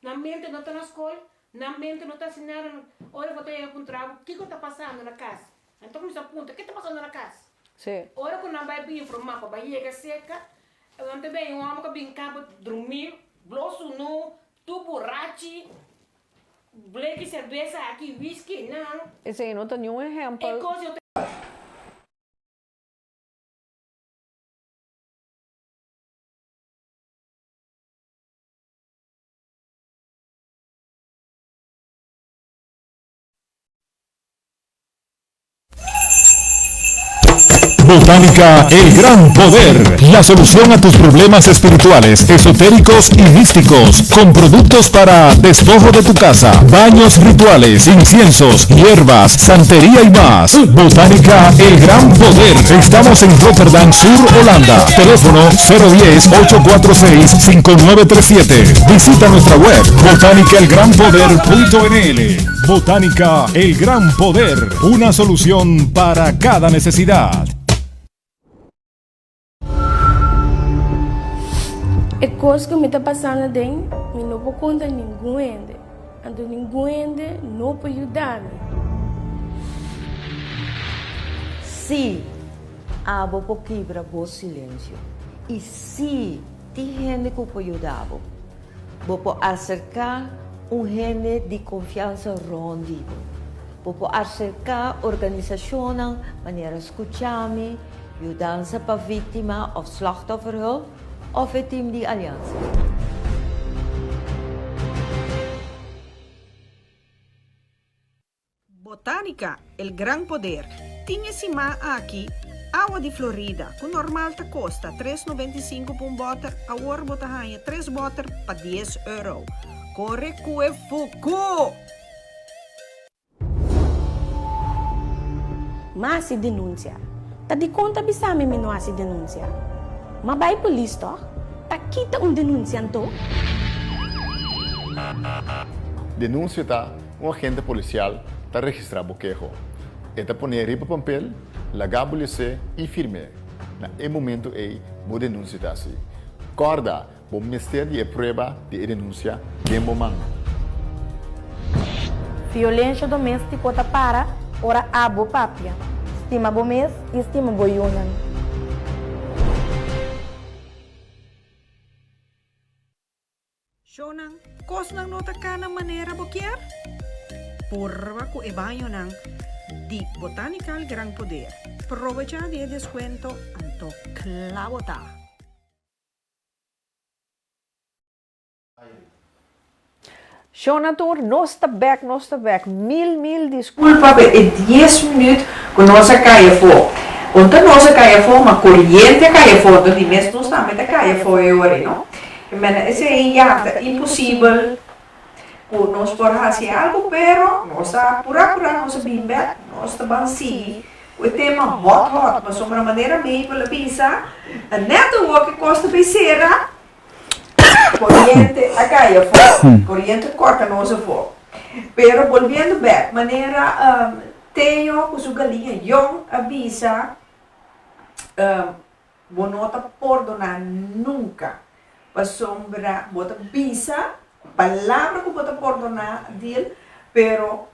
na mente não está na escola, na mente não está assinando. Ora vou ter um trabalho, o que está passando na casa? Então me aponta, o que está passando na casa?
Sim.
Ora quando não vai bem informar para a barriga seca, eu também um homem que vem cá para dormir, blosso nu, tu borrachi, black cerveja aqui, whisky, não.
Esse aí não tem nenhum exemplo.
É coisa
Botánica El Gran Poder, la solución a tus problemas espirituales, esotéricos y místicos, con productos para despojo de tu casa, baños rituales, inciensos, hierbas, santería y más. Botánica El Gran Poder. Estamos en Rotterdam Sur, Holanda. Teléfono 010-846-5937. Visita nuestra web botanicaelgranpoder.nl. Botánica El Gran Poder, una solución para cada necesidad.
É coisa que me está passando dentro, eu não vou contar ninguém. Então ninguém não pode ajudar-me.
se abo po quebra bo silêncio e se ti gente que pode ajudar vou acercar gente de confiança rondivo vou acercar organisação maneira escutar-me ajudança para vítima ou slachtofferhulp of het team de aliança.
Botânica, el gran poder. Tinha cima aqui, água de Florida, que normal te custa 3,95 por botter, agora bota ganha 3 botter para 10 euro. Corre que fuku!
Mas se denuncia. Tá de conta bisame me não se denuncia. Mas vai polícia, tá quita denunciante.
Denúncia tá, agente policial está registrado o queijo. Eta poner riba papel, lagar a polícia e firme. Na momento vou denunciar assim. Corda, o Ministério de prova de denúncia de momento.
Violência doméstica tá para, ora abo papia. Estima bo mês e estima bo yunan.
Shonan, kos nang nota ka na manera bokier? Porva ko ebayo nang di Botanical Gran Poder. Aprovecha de descuento anto clavota. Jonathan, nós está back. Mil desculpa, é 10 minutos que nós caia fora. Ontem nós caia fora, uma corrente caia fora, do mês nós também caia fora, não? Mas isso é impossível. Nós podemos fazer algo, pero nós está por nós bimba, nós está bansi. O tema hot, mas de uma maneira meio pela pizza. A network custa becerra. Corriente a caia fora, corriente corta nós fora. Pero volviendo back, maneira tenho com sua galinha young avisa, bonota perdonar nunca, para sombra bota bisa, palavra que bota perdonar dele, pero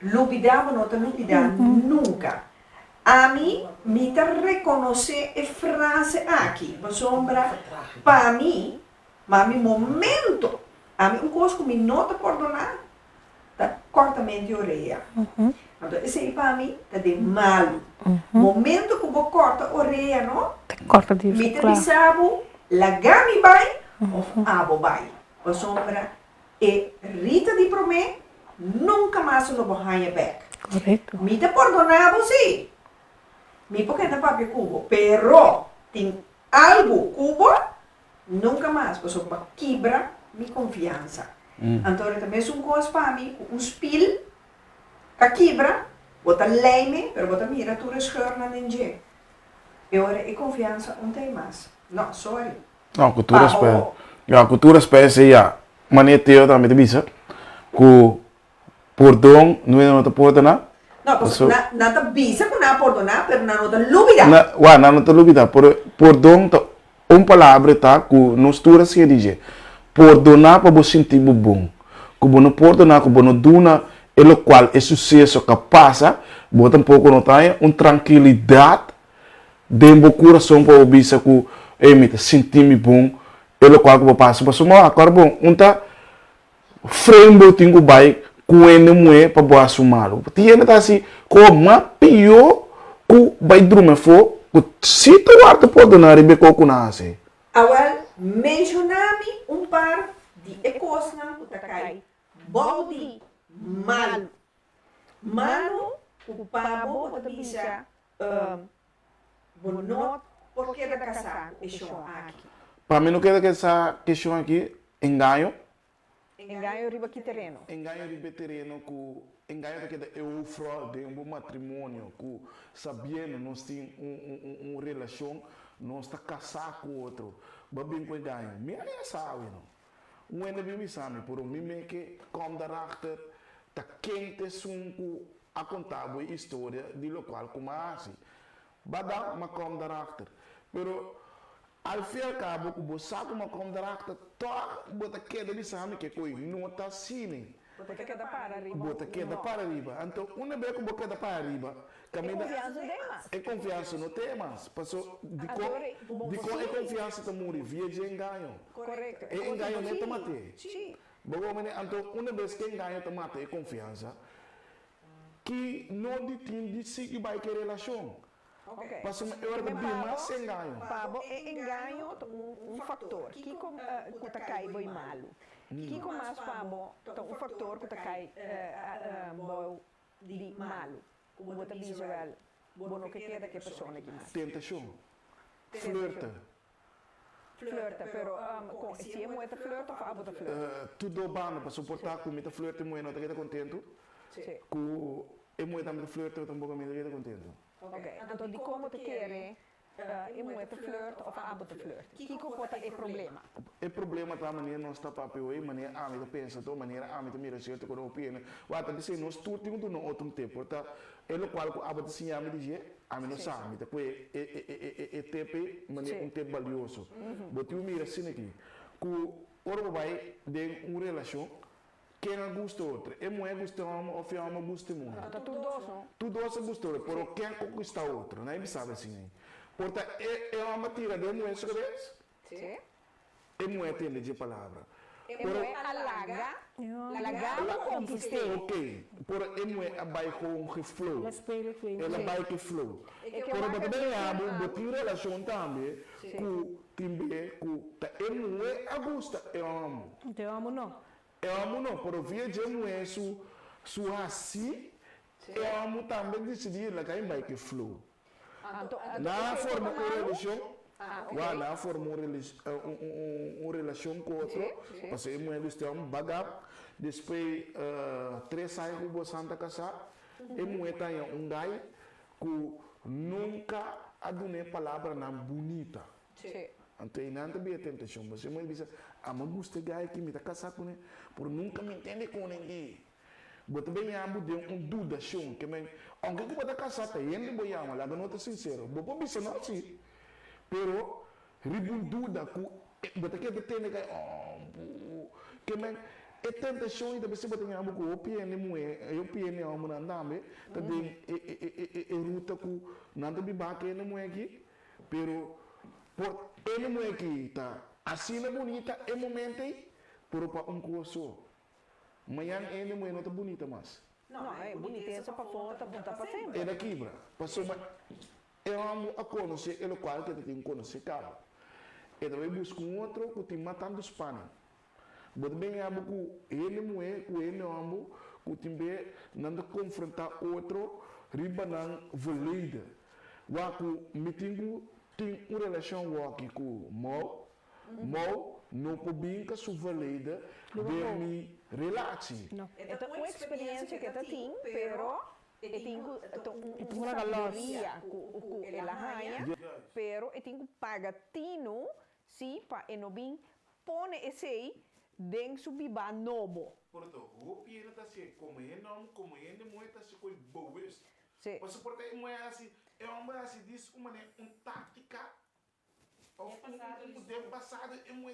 lupidar bonota lupidar nunca. A mim me tá reconhecer a frase aqui, para sombra, para mim. Mas no momento, a mim coisa que me nota perdonar, tá cortamento de orelha. Então, esse aí para mim tá de malu. Momento que eu corta a orelha, não?
Corta de
Me tá bisabo, lagami vai, ou abo vai. Ou sombra, e Rita de promê, nunca mais eu vou ganhar back.
Correto.
Me tá perdonar você. Me porque não papi cubo, pero tem algo cubo. Nunca mais, porque eu quebra minha confiança. Então, também é uma coisa para mim, um spil, que quebra, bota leime, mas bota mira, tu rescheur na ninguém. E agora, a confiança não tem mais. Não, sorry.
Não, cultura espécie. A cultura espécie é maneira teu também de bisa, que perdão não é nota perdonar.
Não, porque nada bisa que não perdonar, mas não nota lúbida.
Não nota lúbida, perdão palavra tá que nós todos se diz perdonar para você sentir bom que você não perdonar que você não duna o qual é sucesso que passa bota um pouco notar uma tranquilidade dentro do coração para ouvir que me sentir bom o qual que passa mas uma agora bom tá frame eu tenho vai com ele moe para boa sumalo tinha tá assim como pior que vai dormir for se tu guarda perdonar e beco com nasce.
Agora, mencionar-me par de coisas que cai. Body, malu. Malu, o pabo, o bisa, bonot, porque da casar, questão aqui.
Para mim não quer que essa questão aqui, engano.
Engano riba que terreno.
Engano riba terreno que engano que é o fraude de um matrimônio que sabendo nós tem uma relação nós está casado com outro babin com engano me é sabe não um ainda bem sabe por um mime que como daarachter tá quente sunco a contar a história de local como assim badang mas como daarachter pero al fim e ao cabo que você sabe como daarachter toda bota queda de sabe que coi não tá assim
Bota queda para arriba.
Bota queda para arriba. Então, uma vez que bota queda para arriba, caminha.
Confiança tem mais.
É confiança no temas. Passou de com é confiança da muri, via de enganho.
Correto.
É enganho nem tomate.
Sim.
Bom, então, uma vez que enganho tomate é confiança, que não de seguir vai que relação.
Ok.
Passou eu era bem mais enganho.
Pabo é enganho um fator. Que como que cai boi malu. Que como mais pabo um fator que cai boi de malu. Como bota visual. Bono que queda que pessoa que mais.
Tentação. Flirta.
Flirta, pero se é muita flirta, ou bota flirta.
Tudo bom para suportar com muita flirta, muito não está contente.
Sim.
Com é muita flirta, eu também não está contente.
Ok, então de como te quer é muita flirta ou a bota flirta. Que pode é problema?
O problema tá maneira nós está papel, maneira a mim pensa, to maneira a mim mira certo quando opina. O até dizer nós tudo tem no outro tempo, porta é o qual a bota sim a mim dizer, a mim não sabe, tá que é tempo maneira tempo valioso. Botou mira assim aqui, que ora vai de uma relação quem não gosta outro, é mulher gosta uma ou filha não gosta muito. Tudo isso gostou, pero quem conquista outro, não é sabe assim. Portanto, é uma tira de mulher sobre isso.
Sim.
É mulher tem de palavra.
É mulher alaga ou conquistei.
Ok, por é mulher vai com que flow. Ela vai que flow. Por também há botar relação também com timbe com é mulher a gosta, eu amo.
Te amo não.
Eu amo não, por via de mulher su assim, eu amo também decidir lá que vai que flow. Na forma de relação, na forma uma relação com outro, porque mulher gosta um bagar, depois 3 anos que você anda casar, e mulher tem um gai que nunca adune palavra na bonita. Então, não tem tentação, você me diz, me gusta gai que me está casado com ele, por nunca me entende com ninguém. Mas também há dúvida, que me, aunque eu está casado, ele não vai amar, lá não está sincero, vou pôr isso não sim, pero ribun dúvida que, mas que tem que me é tentação e também se você tem algo que eu piene amo na name, também é ruta que não tem bibaque ele mulher aqui, pero por ele mulher aqui tá assim é bonita é momento aí, pero para curso, amanhã ele mulher não está bonita mais.
Não, é bonita essa para fora, tá para sempre.
É daqui, bra. Passou uma eu amo a conhecer ele qual que eu tenho que conhecer cara. E também busco outro que tem matando os panos. Mas também amo que ele mulher, que ele amo, que também não confrontar outro riba na valida. Waku me tem uma relação aqui com mal não pode que sua valida de me relação.
Então uma experiência que eu tenho, pero eu tenho uma galeria com ela rainha, pero eu tenho pagatino se para eu não pôr esse aí dentro do biba novo.
Portanto, o pieno está assim, como ele não está assim com boas. Mas portanto, não é assim, é uma assim diz uma tática, tempo passado é uma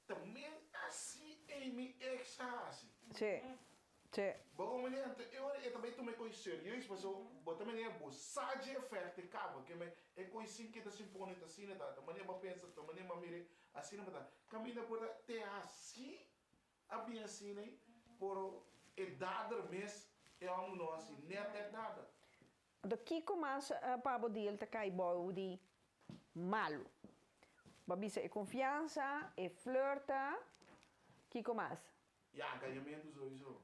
também assim é me assim.
Sim.
Bom, eu também tomei coisa serious, mas eu também é boa. Sage oferta cabo, que é coisa que está se pondo assim, né? Também é uma pensa, também é uma mire assim, né? Caminha por ter assim, a bem assim, né? Por idade mês é algo não assim, nem até nada.
Do que começa para o dia tá cai boa de malu. Babisa é confiança, é flirta. Que começa?
Ganhamento isso.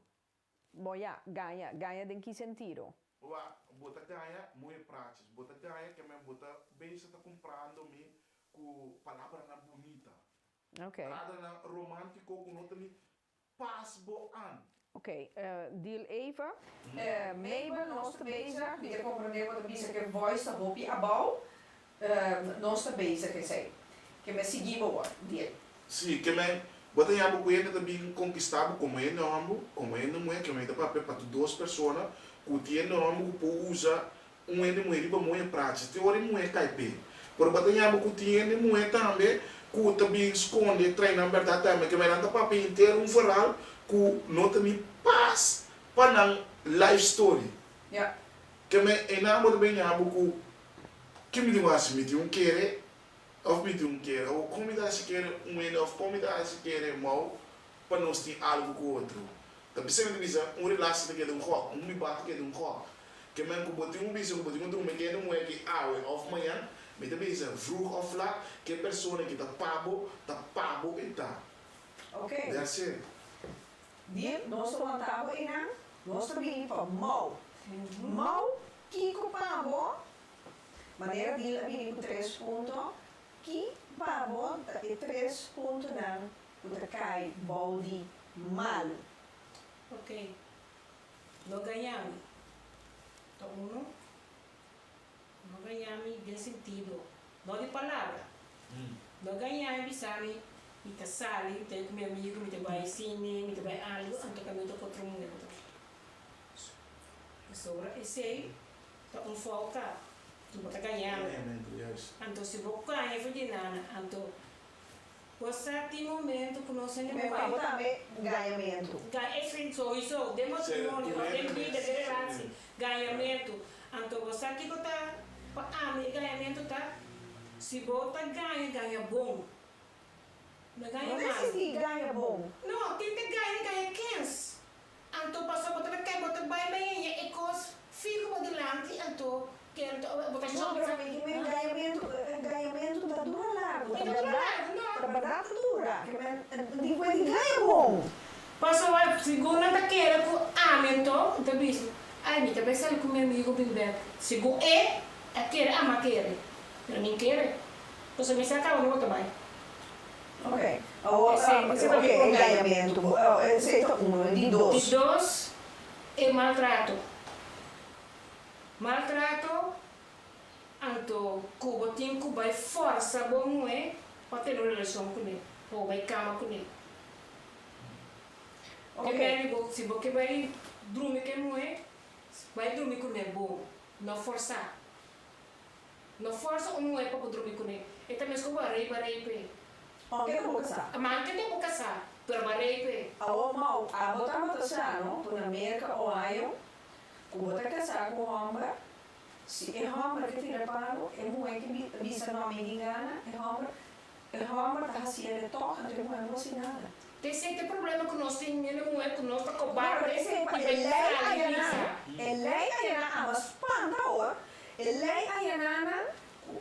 Bom, ganha em que sentido?
Bota ganha muito prático. Bota ganha que mesmo bota bem você está comprando me com palavra na bonita.
Ok.
Palavra na romântico com outra me pas bo an.
Ok, deal even. Mabel, nós bezig. Je compreendeu wat bezig que voice tá bom abau. Nós tá bezig que sei. Que me seguir boa, deal.
Sim, que me bota em algo que ele também conquistava como ele não é que me dá papel para 2 pessoas, que ele não pode usar ele mulher para muito prático. Tem hora mulher cai bem. Por bota em algo que ele mulher também, que também esconde treina na verdade também que me dá papel inteiro varal que não também paz para a life story.
Ja.
Que me enamoro bem a boca que me diga assim, me diga querer of me diga querer ou como dá se querer ano of como dá se querer mal para nós ter algo com o outro. Tapi sempre diz relação que é um rock, me bate que é um rock. Que me que botar bicho, botar me que não é que of manhã, me também diz vroeg of laat que pessoa que tá pago e tá.
Ok.
That's it.
Die, nós plantamos em an, nós também para mal. Mal, Kiko Pabo, maneira de vir com 3 pontos, que Pabo é 3 pontos não, o cai balde mal.
Ok. Não ganhamos. Então, não ganhamos em sentido. Não de palavra. Não ganhamos, sabe? Me tá sali, tem com meu amigo, me vai cine, me vai algo, então caminho com outro mundo. Sobra esse aí, tá foco, tu bota ganhando. Então se vou ganhar, foi de nada. Então, você tem momento que nós não
Me fala também ganhamento.
Esse isso, demonstramento, tem vida, de relação, ganhamento. Então você aqui tá, ganhamento tá, se bota ganha bom. Não ganha
Não é
mais.
se ganha bom.
Não, tem que ganha 15. Então passou botar que botar bem e coisa fica por delante, então quero botar
Não, para mim, ganhamento está dura largo. Está verdade dura. Digo, ele ganha bom.
Passou a segunda da queira com aumento, então bicho. Ai, me também sabe com meu amigo Bilber. Segundo a queira, ama queira. Para mim queira. Você me saca ou não também.
Ok. Ok, ganhamento. Aceita de 2.
De 2 é maltrato. Maltrato, então, Cuba tem que vai força bom é para ter uma relação com ele, ou vai cama com ele. Ok. Se você vai dormir com ele, vai dormir com ele bom, não forçar. Não força um é para dormir com ele. E também se você vai
Ok, não vou casar.
Mas que tem que casar, pero vai
Ao mal, a botar uma casar, não? Por América ou Ohio, com botar casar com o homem, se é homem que tira pago, é mulher que visa não me engana, é homem está fazendo toque, não tem não assim nada.
Tem sempre problema que nós temos, não é que nós está cobarde.
Ele é a mas espanta, ele é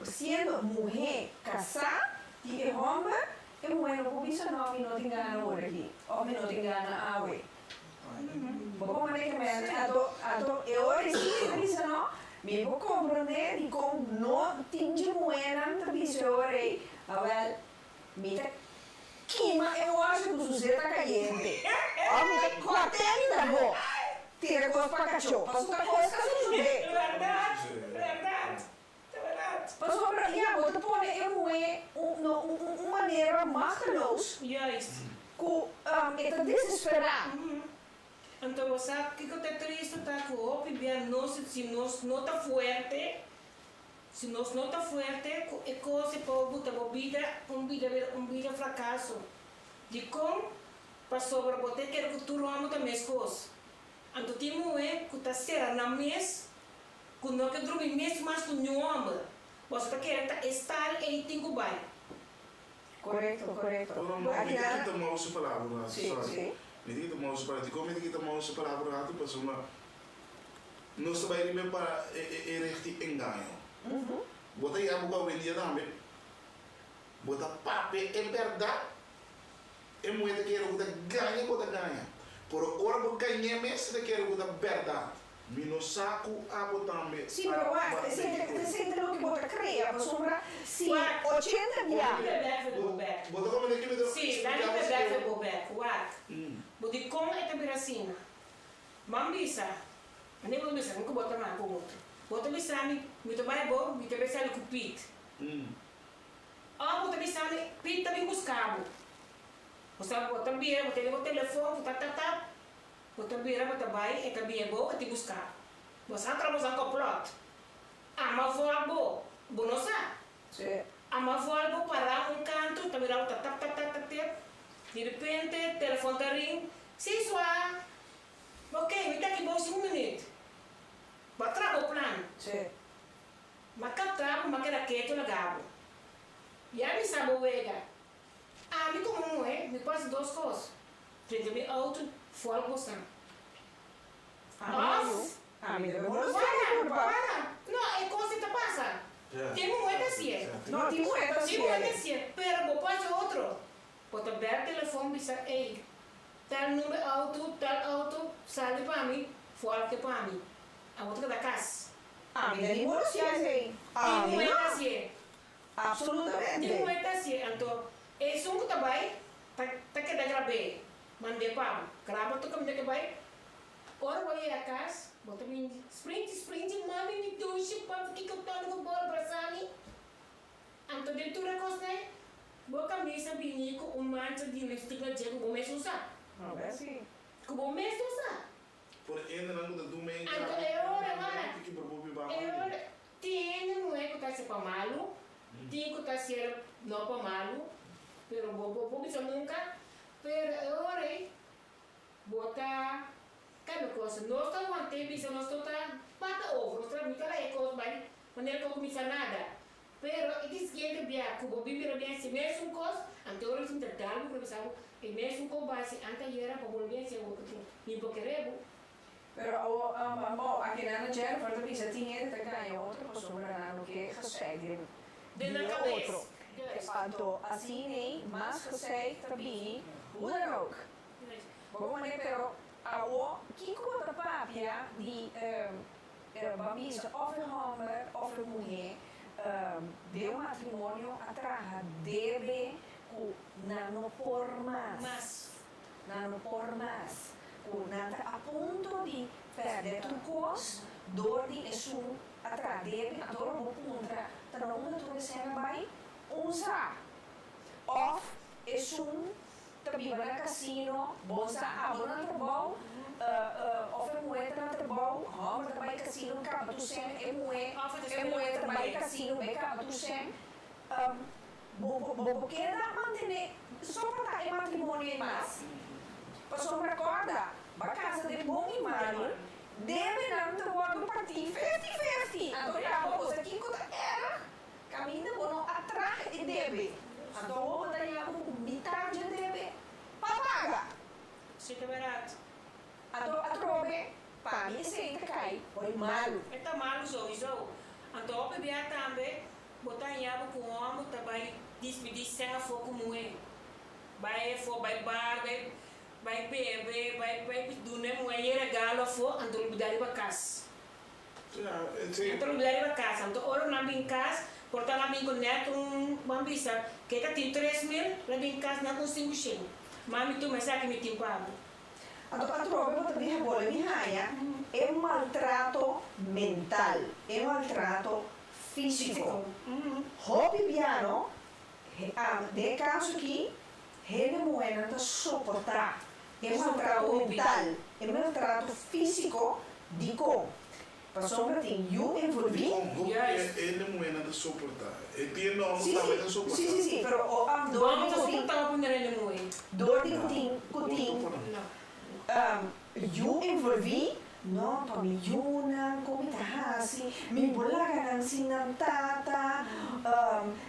sendo mulher casar, e é homem, é mulher não visa não te engana agora aqui, homem não te engana awe. Como é que eu orei visa não, me vou compreender e como não tinha mulher não visa orei, awal, me queima, eu acho que o sujeito está caliente. Homem, quartel da avó. Tira coisa para cachorro. Passou para coisa que eu sujeito.
Verdade.
Passou para mim, a outra põe uma maneira macrosa.
Juist.
Que está desesperado.
Então, você sabe que eu estou triste, está com o óbvio, se nós não está forte, se nós não está forte, é coisa para botar uma vida fracasso. De como para sobrepoter, quero que tu ramo também as coisas. Então, tem mulher que está sendo na mesa, que não quer dormir mesmo, mas que não ama. Você está querendo estar e tem que vai.
Correto.
Aqui na kita mau sepalavra,
Sim.
Kita mau sepalavra, como kita mau sepalavra, tu pessoa nós trabalhamos mesmo para errar engano. Bota aí a boca vendia também. Bota papel é verdade. É moeda que era ganha, bota ganha. Por agora vou ganhar mesmo que era verdade. Mino saco a botar também.
Sim, mas você não que bota creia, para sombra, sim, 80 milhões.
Bota como é que me deu?
Sim, lá no verdade foi bobeco, uac. Bota como é que é assim? Mambisa. Nem vou dizer, nunca bota mais com outro. Bota bisami, muito mais bom, muito mais ali com pit. Bota bisami, pit também buscava. Você bota bira, bota o telefone, tá. Bota bira, bota vai, também é bom, te buscar. Você trabalha com complot. Ama voar bom não sabe. Ama voar bom para canto, também tá. De repente, telefone tá ring, Seizoen. Ok, me tá aqui bom 5 minutos. Vai trabalhar o plano.
Sim.
Mas que trabalho, mas que era quieto na gabo. E aí me sabe o ega. Ah, me como me quase 2 coisas. Frente a mim, outro, fora gostando. Nossa!
Me deu
Para! Não, é coisa que passa. Tem moeda assim.
Não, tem moeda
Tem moeda assim. Pero vou fazer outro. Bota aberto o telefone e diz, ei, tal número auto, sai para mim, fora que para mim. A outra da casa.
Me deu negociais aí.
Tem moeda assim.
Absolutamente.
Tem moeda assim. Então, esse um que tá bem, tá que dá grave. Mandei para grava tu caminho que vai. Ora vou ir a casa, bota mim sprint, mami me duche para que eu tô no bolo para mim. Então dentro da coisa, boa camisa binico, mancha de lipstick na jegue, vou mesmo usar.
Não é assim.
Vou mesmo usar.
Por ainda não do domingo.
Então é hora, mano.
Que provoca o
É hora. Tem não é que tá se para malu, tem que tá se não para malu, pero vou isso nunca. Pero é hora aí. Botar cada coisa. Nós estamos mantendo isso, nós estamos bata ovo, nós estamos muito coisa, mas maneira que começa nada. Pero é que esquenta bem, que o bebê bem se mesmo coisa, então eles não tentaram para pensar e mesmo com base anterior para volver a ser outro, nem porque rebo.
Pero aqui na Jennifer também já tinha que ganhar outra pessoa no que recebe
de
outro. Então, assim nem mais recebe também o dan ook. Bom, pero quem conta papia de bambisa of een homem of een mulher de um matrimônio atrás deve não por mais. Não por mais. A ponto de perder tu cos, dor de isso atrás deve, a dor não contra, então não tu recebe vai usar. Of também vai no casino, bolsa abona no trabalho, of moeda no trabalho, homem trabalha no casino, capa tu sem, moeda trabalha no casino, capa tu sem, porque dá manter, só para ter matrimônio e mais. Passou para corda, a casa de bom e malo, deve não ter o partir 50-50. Então, a coisa que era, caminha bom atrás e deve. Então, vou dar metade deve para pagar.
Se é barato.
Então, a trobe, para mim, se cai, foi malo.
Está malo sowieso. Então, o bebê também, botar em água com o homem, também despedir sem a fogo moer. Vai bar, vai beber, vai do nemo aí regalo for ando lubidari ba casa. Ando lubidari ba casa, ando oro na bin casa, porta na bin com neto bambisa, que tem 3.000, na bin casa na com 500. Mami tu mas aqui me tem pago.
Então, a trobe pode vir rebola minha, é um maltrato mental, é um maltrato físico. Hobby piano, de caso aqui, ele não está suportar. É um maltrato mental, é um maltrato físico, digo. Passou para ti, eu envolvi.
Ele não é nada suportar. Ele tem nome também de suportar.
Sim, pero
Dor de suportar o ele moer.
Dor de cutim. Eu envolvi. Não, para mim, eu não como tá assim, me bolaga não se não tata.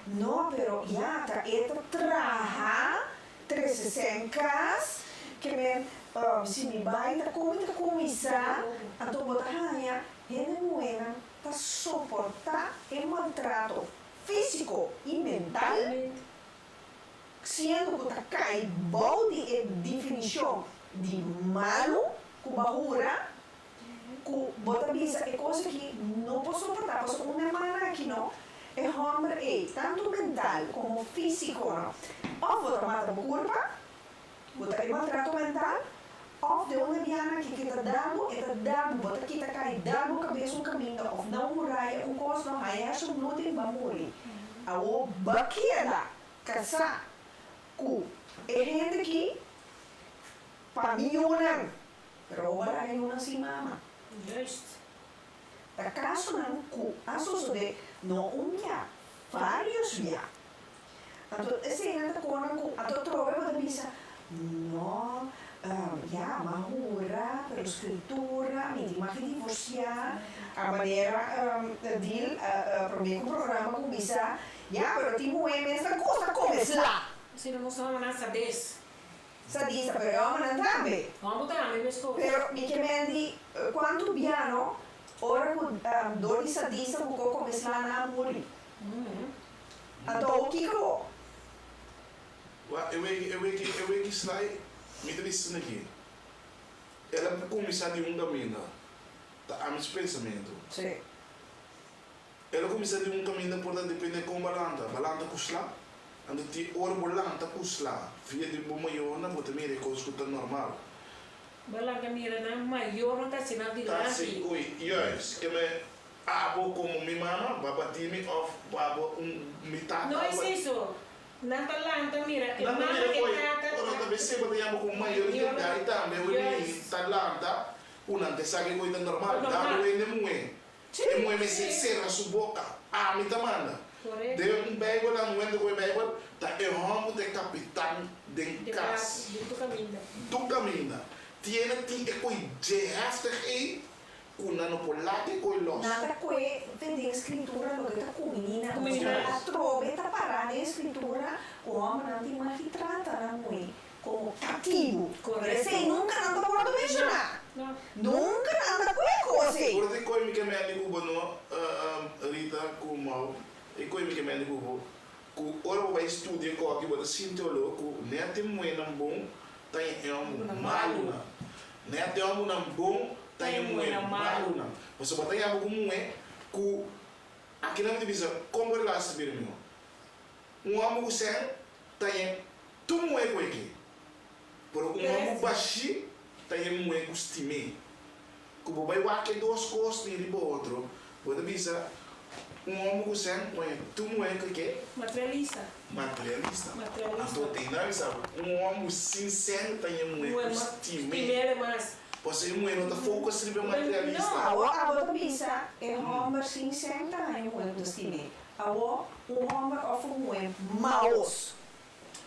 Não, pero já tá, traha 360 que me se me vai tá começar a to botar raia, ele não era para suportar o maltrato físico e mental, sendo que tá cai balde é definição de malo, com barrura, com bota bisa é coisa que não posso suportar, posso uma mana aqui não. É homem tanto mental como físico, não. Ou vou tomar uma culpa, vou ter maltrato mental, ou de uma biana que está dando, bota que está caindo, dando cabeça um caminho, ou não muralha, coisa não, aí acho que não tem bamuri. A o baqueira, caçar, com gente que, para mim, não, mas agora é uma assim, mama.
Justo.
Da caso não, com a sociedade, não vários via. Então, esse ainda com a doutora vai dizer, não, mahura, a escritura, me tem que divorciar, a maneira de o programa começar, pero tem essa coisa começar.
Se não somos nada sabes.
Sadista, pero vamos a também.
Vamos também, mas como?
Pero me que mendi, quando piano, ora com dor de sadista, vou começar a morir. Então, o que eu...
Eu vejo que slide, me disse aqui. Ela começar de caminho, tá? A meu pensamento.
Sim.
Ela começa de caminho, portanto, depende com balanta kusla. Ando ti ora balanta kusla. Via de bom maior, não botar mira com escuta normal.
Balanta mira na maior não tá sinal de lá.
Tá sim, oi, yes, que me abo como minha mama, babatimi of babo mitata.
Não é isso. Na talanta mira,
Não, ora também se batemos com maior de idade também, o talanta, uma que sabe coisa normal, dá o ene moe. E moe me se na sua boca, me tamanda. De beijo lá no ende com beijo, tá errando de capitão de casa. Tu caminha. Tiene coi heftig aí, kuna no polate coi los.
Nada que vender escritura no que tá combina, a trove tá parada em escritura, o homem não tem mais que tratar a mulher como cativo. Correto. Nunca anda por onde mencionar. Nunca anda com coisa.
Por isso coi me que me ali com no Rita com mal, e coi me que me ali com ora vai estudar com aqui para sinto com nete moeda bom, tem malu. Nete moeda bom, tem moeda malu. Você botar aí algo moeda com aqui não divisa como relação bem meu. Homem que sen tem tu moeda com aqui. Por homem baixo tem moeda com estime. Como vai aqui duas coisas de riba outro. Pode divisa homem que sen tem tu moeda com aqui.
Materialista.
Então tem nada sabe. Homem sincero tem moeda com estime. Você não é foco sempre materialista.
Não, a bisa é homem sincero tem moeda com estime. O homem oferece maus.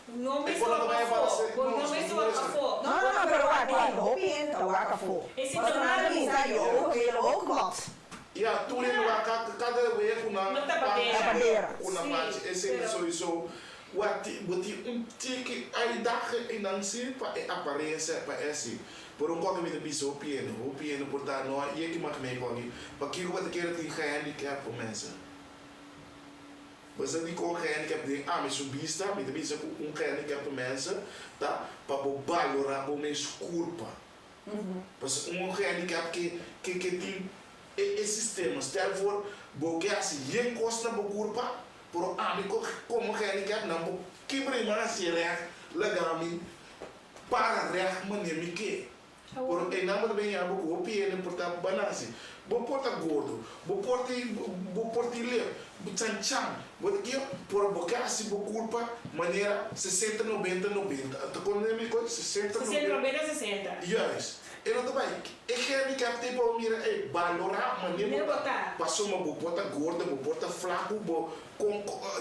Não me soa café. Não me soa café.
Não, pero aqui não pinta o café.
Esse tornado me sai
o box.
Yeah, tu lembra cada vez uma parte esse solução boti tique aí dá e não se aparência para esse por pouco me disse o piano portanto não é que mais me aqui para que eu vou ter que handicap começa você diz com handicap de me subista me disse handicap começa tá para valorar o meu curva mas handicap que tem esse sistema se for porque assim e encosta na curva por como handicap não que primeiro se é legal para real maneira que por e não bem a boca o piano portar banase vou portar gordo vou portar leve vou chanchang vou aqui por boca se vou culpa maneira 60 90 então quando eu me conto 60
90
yes eu não vai é que handicap tipo mira é valorar maneira passou uma vou portar gorda vou portar flaco vou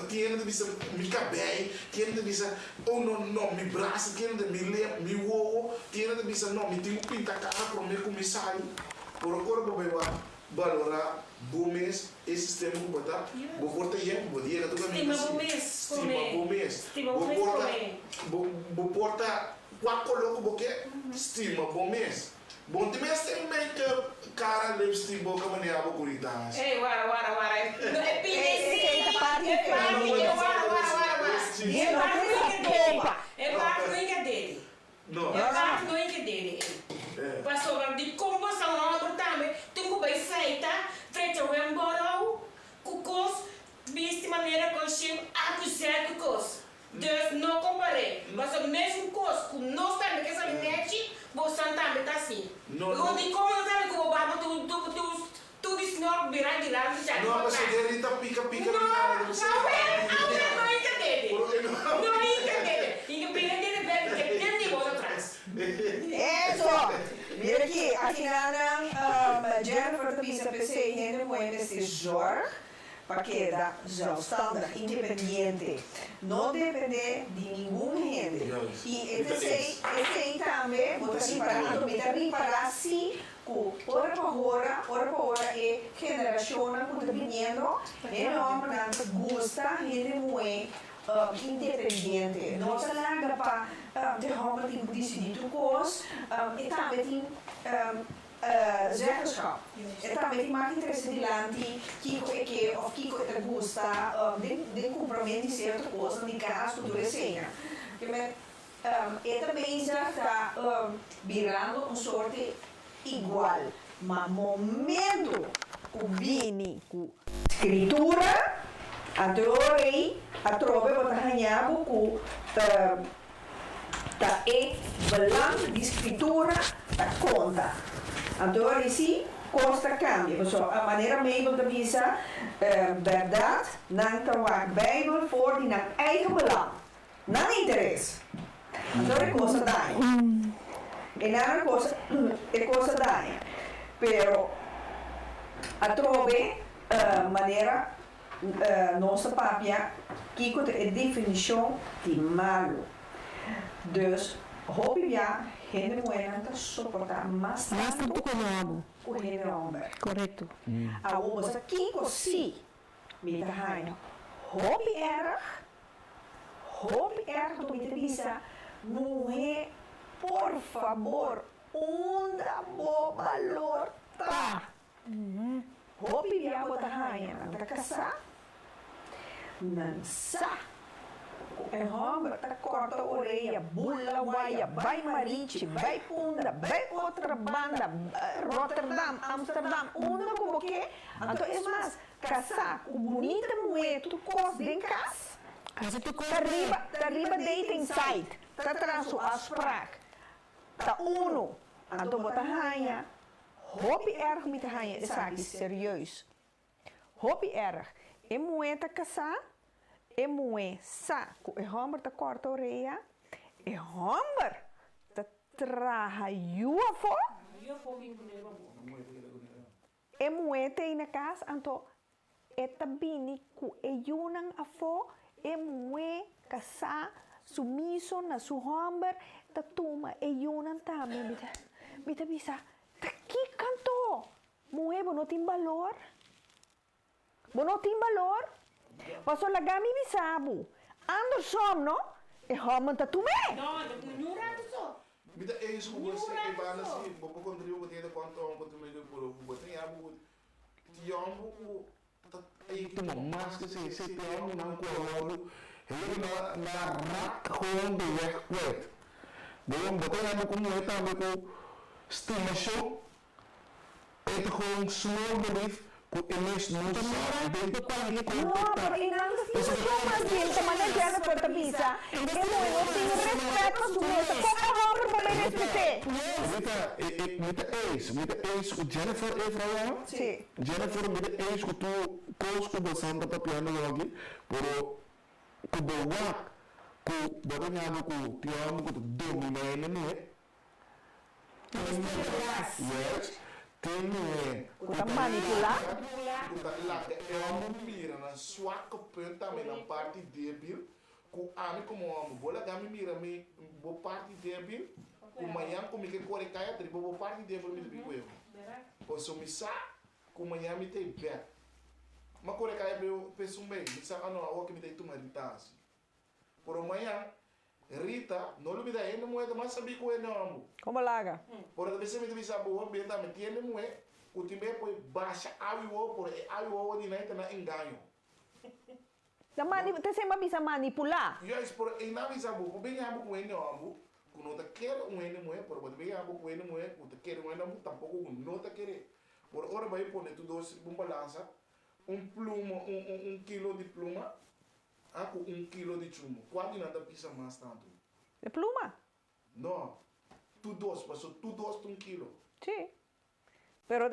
tiene de visa mi cabelo, tiene de visa no mi braço, tiene de mi uovo, tiene de visa no mi tenho pinta cara para me começar. Por agora vou valorar bomes esse sistema que botar, vou portar aí, vou dizer que tu vou portar quatro coloco porque estima bomes. Bom, tem meio cara lipstick boca maneira boa curita.
Ei, wara. É
É parte
dele. É parte dele. Passou de composição também. Tenho bem feita, feita o embora, cucos, viste maneira que eu chego a cozinhar cucos. Dus não comparei. Mas o mesmo coisa, com nós também que essa linete, você também está assim. Eu digo como eu sabe que o barba tu disse não virar de lado já.
Não, mas ele tá pica.
Não entender. Não entender. E o pica dele bebe que tem de volta atrás.
Isso. Mira aqui na Jennifer também se pensei em Seizoen. para quedar zelfstandig, independiente. Não depender de nenhum gente. E esse também, você reparar se hora para hora é geração que está vindo, é não gosta, ele não é independiente. Não se larga para de homem tem que decidir coisas, e também tem zeggenschap. En dan weet ik maar interesse di lanti, Kiko te gusta, den compromesso di certe cose, di caso, tu insegna. E também já está virando sorte igual, mas momento que vini com escritura, adorei, a trove para ganhar com tá balanço de escritura da conta. Então, esse costa cambia. A maneira mesmo de visa verdade, não trabalha Bijbel voor die eigen belang. Não interessa. Então, é coisa daí. E não é coisa daí. Pero, a trove, maneira, nossa papia, que é a definição de malu. Dus, hoop ja, geen moeite te suportar mais tanto
como
o gênero homem.
Correto.
A outra aqui, assim, me dá raiva. Hoop erg, tu me avisa, não é, por favor, bom valor, tá? Hoop ja, bota raiva, não tá casar? Não sabe. É homem, tá corta a orelha, bula guaia, vai Marite, vai Punda, vai outra banda, Rotterdam, Amsterdam, uma como que? Então, é mais, casar com bonita mulher, tu costa em casa. Tá riba deita inside, tá transo as prak, tá uno, então bota rainha, hobby erg met rainha, é sabe, serieus. Hobby erg, é mulher tá casar, é moe saco, é homem tá corta a orelha, é homem tá traja UFO, é moe tem na casa, então é tabini ku é yunan afo, é moe casa sumiso na su homem tá tuma é yunan também, mita bisa, tá que canto, moe não tem valor, não tem valor. Paso la gami bisabu. Ando som, no? E homem tá tu me?
Não, não rato só.
Mita é isso que você é bana assim, bobo contribuo que tem quanto quanto meio por o botem abu tiombo aí que não mais que se tiombo não colo ele na rak gewoon de weg kwijt. Daarom boten abu como é também com estimação é gewoon small belief com eles não sabem de qual é que
não, pero inando estimação mais bem, de maneira que ela corta bisa. É muito, tem respeito a sua mesa. Como homem para me respeitar?
Mita ex, o Jennifer é fraua?
Sim.
Jennifer, mita ex, que tu conosco bastante para piano aqui, pero que boa, que baganhado que te amo, que domina ele, não é? Yes. Tem
Kuta manipular.
É uma mira na sua copinha também na parte débil. Com a mim como homem, bola que a mim mira me boa parte débil. Com manhã como que corre caia tri boa parte débil me bico eu. Posso me sa com manhã me tem bem. Mas corre caia eu penso bem, me sa não a que me tem tomar irritância. Por amanhã Rita, não lhe dá ainda moeda, mas sabia que é não.
Como larga?
Por exemplo, me diz a boa, bem também tiene moeda, o time foi baixa água por água de noite na engano.
Você sempre bisa manipular.
Yes, por em na visa boa, bem abo com ele não, que não tá quer ele moeda, por bem abo com ele moeda, que tá quer ele tampouco não tá querer. Por hora vai pôr tudo doce, balança, pluma, quilo de pluma. Com 1 quilo de chumbo, quase nada pisa mais tanto.
De pluma?
Não, tu dois, passou tu dois 1 quilo.
Sim. Pero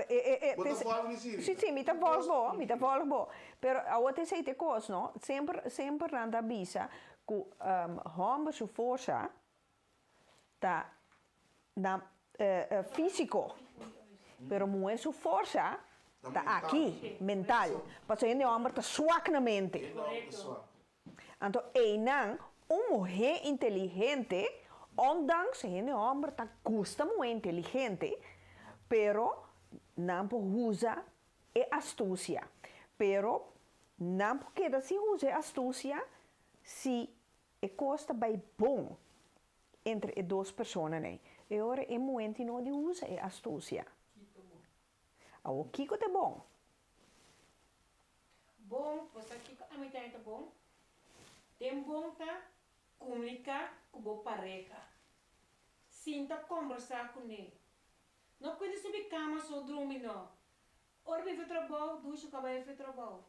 sim, me tá volvo. Pero a outra sei te coisa, não? Sempre randa bisa que homem su força tá na físico. Pero mulher su força Tá aqui, mental. Porque esse homem está suaco na mente. Então, uma mulher inteligente, ondanks esse homem está custa muito inteligente, pero não usa astúcia. Pero não porque se usa astúcia, se costa bem bom entre as duas pessoas, né? E agora é momento não de usa astúcia. O Kiko é bom.
Bom, você Kiko, a minha é bom. Tem bom tá comunicar com o pareja. Sinta conversar com ele. Não pode subir cama só dormir não. Ora vem para trabalho, ducha acaba de trabalho.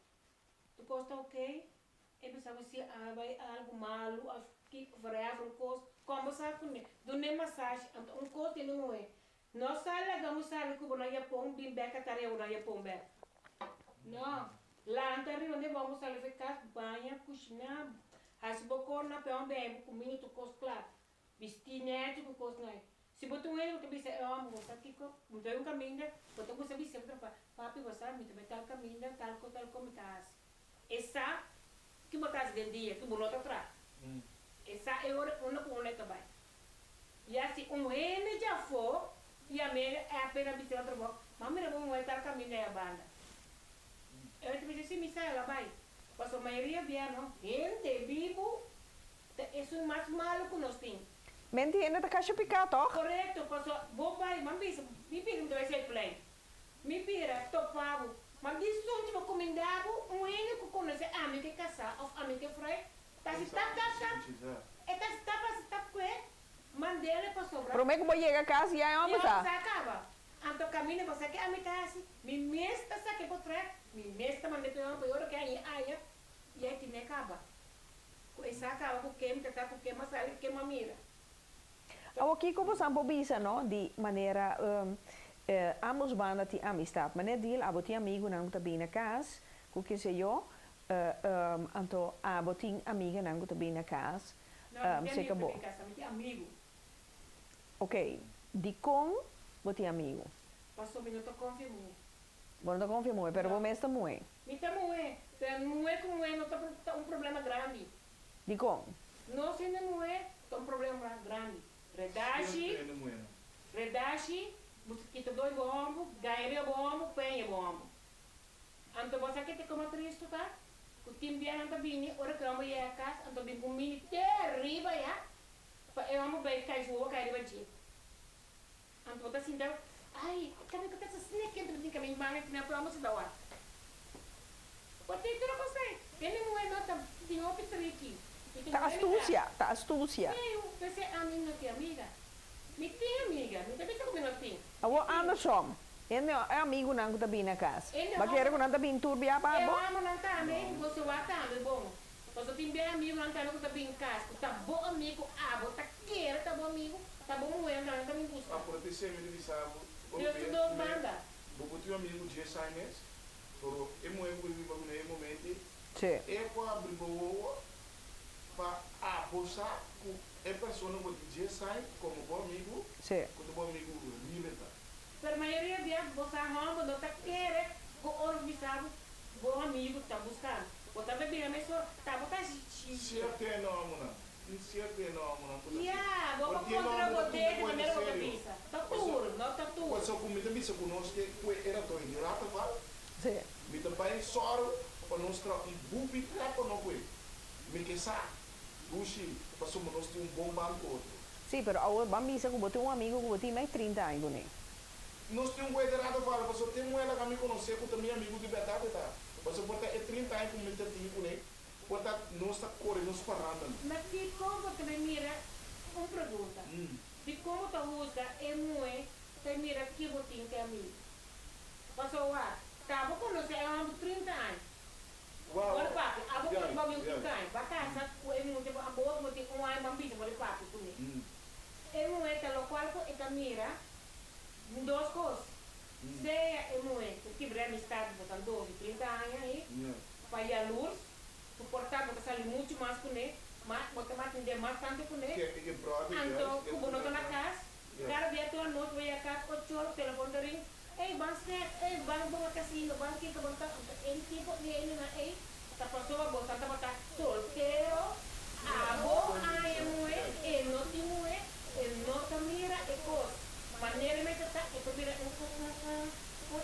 Tu gosta ok? E pensava se vai algo malo, que vai abrir coisa, conversar com ele. Dona massagem, então coisa não é. Nós saímos que o nós pão bem beca tarefa nós pão beca. Não, lá anterior onde vamos sair ficar banha, cozinhar, as bocor na pão bem, comida tu coisa claro, vestir neto tu coisa não. Se botar um erro, tu bisa amo você aqui com, botar um caminho, botar você bisa para papi você me também tal caminho, tal como tá. Essa que botas de dia, tu botou atrás. Essa é hora uma com uma também. E assim ele já foi e a minha é apenas bisa trabalho. Mas mira vamos voltar caminho da banda. Eu te disse me sai lá vai. Mas a maioria via não, gente vivo, isso é mais malo que nós temos.
Menti ainda tá caixa picado, ó.
Correto, passo vou vai, mas me pira não vai ser play. Me pira topavo, mas disso onde eu comendava um único conhece a mim que casar, a mim que frei, tá se tá, é tá se tá com ele, mandele para sobrar.
Prometo que vou chegar a casa e aí vamos
lá. E acaba. Anto caminho você que a mim tá assim, me mesta saque por trás, me mesta mande para eu que aí e aí que acaba. Essa acaba porque me tá porque mas ali que mamira.
Aqui como sampo bisa no de maneira ambos banda ti amistad, maneira deal abo ti amigo não tá bem na casa, o que sei eu, anto abo ti amiga não tá bem na casa, se acabou.
Amigo.
Ok, de com boti amigo.
Passou minuto confirmou.
Bom, não confirmou, pero vou mesmo muito.
Me tamo não é como é, não tá um problema grande.
De com?
Não se não é, tá um problema grande. Redashi, kita dois bombo, gaire bombo, penha bombo. Anto você que te como triste tá? O time bem anda bem, ora que vamos ir a casa, anto bem com mini terriba já. Eu amo bem cai jogo, cai de dia. Anto você assim dá, ai, cadê que tá essa snake dentro de caminho, mas que não vamos se dar lá. Pode ter tudo você. Tem não é nota de outro trick.
Tá astúcia.
Eu pensei, amiga, que amiga? Me tem amiga, me também como não tem.
Eu ando só. Ele é amigo não que tá bem na casa. Mas quero que não tá bem turbia para
eu amo não tá bem, você vai tá bom. Você tem bem amigo não tá bem em casa, tá bom amigo, tá queira, tá bom amigo, tá bom eu não tá bem busca.
A proteção me disse algo.
Eu te dou banda.
Vou ter um amigo de Seizoen, por eu no momento.
Sim.
Eu vou abrir para apostar com a pessoa no dia sai como bom amigo, como bom amigo libertar.
Pero a maioria deles você arruma, não tá querendo, o observado, bom amigo tá buscando. Você vai bem a mesma, tá botar
se eu tenho nome não, se eu tenho nome não.
Yeah, vou contra o poder de maneira que pensa. Tá tudo, não tá tudo.
Você comida me se conosco que era tão ignorante, vai?
Sim.
Me também só para nós tra bubi para não foi. Me que sa Gucci, passou nós tem um bom banco outro.
Sim, pero agora vamos dizer que eu tenho um amigo que tem mais 30 anos, né?
Nós temos um coisa errado para você tem um ela que me conhecer que também amigo de verdade tá. Você pode ter 30 anos com muito tempo, né? Pode nós tá correndo nos parando.
Mas que como também mira uma pergunta. De como tá usa é muito, você mira que botinho tem amigo. Passou lá, tá, vou conhecer é um 30 anos. Agora papi, abo que bagulho que cai, bacana, é muito a boa, muito um ano bambino, vale papi tu né. É muito a local que tá mira, duas coisas. Se é muito, que breve amistade, botando 12, 30 anos aí, para ir à luz, suportar, botar sair muito mais com ele, botar mais entender mais tanto com ele. Então, como não tá na casa, cara dia tua noite vai a casa, 8 horas, telefone da ring, Bang bawa casino, bang kita botar, el tipo de él na ta pasó botar ta botar soltero, abo, ay mue, no ti mue, no te mira e cos. Maneira me tá e tu mira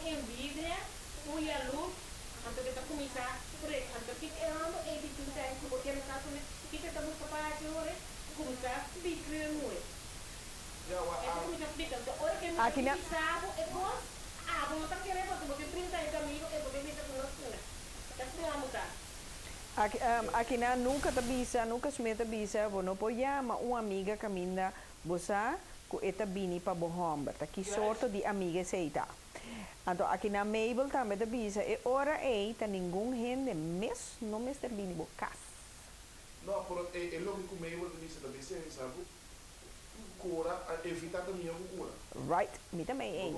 envidia, luz, anto que tá começar, anto que amo e de tudo aí que porque tá com que tá muito capaz de hoje, começar bico mue.
Aqui na aqui na nunca te bisa, nunca smeta bisa, não pode chamar uma amiga caminha, você com eta bini para bohomba, tá que sorte de amiga seita. Então aqui na Mabel também te bisa, e ora aí tá ninguém gente mes, não mes ter bini bocas.
Não, por é lógico Mabel te bisa também, sabe? Cura, evitar também a cura.
Right, me também é.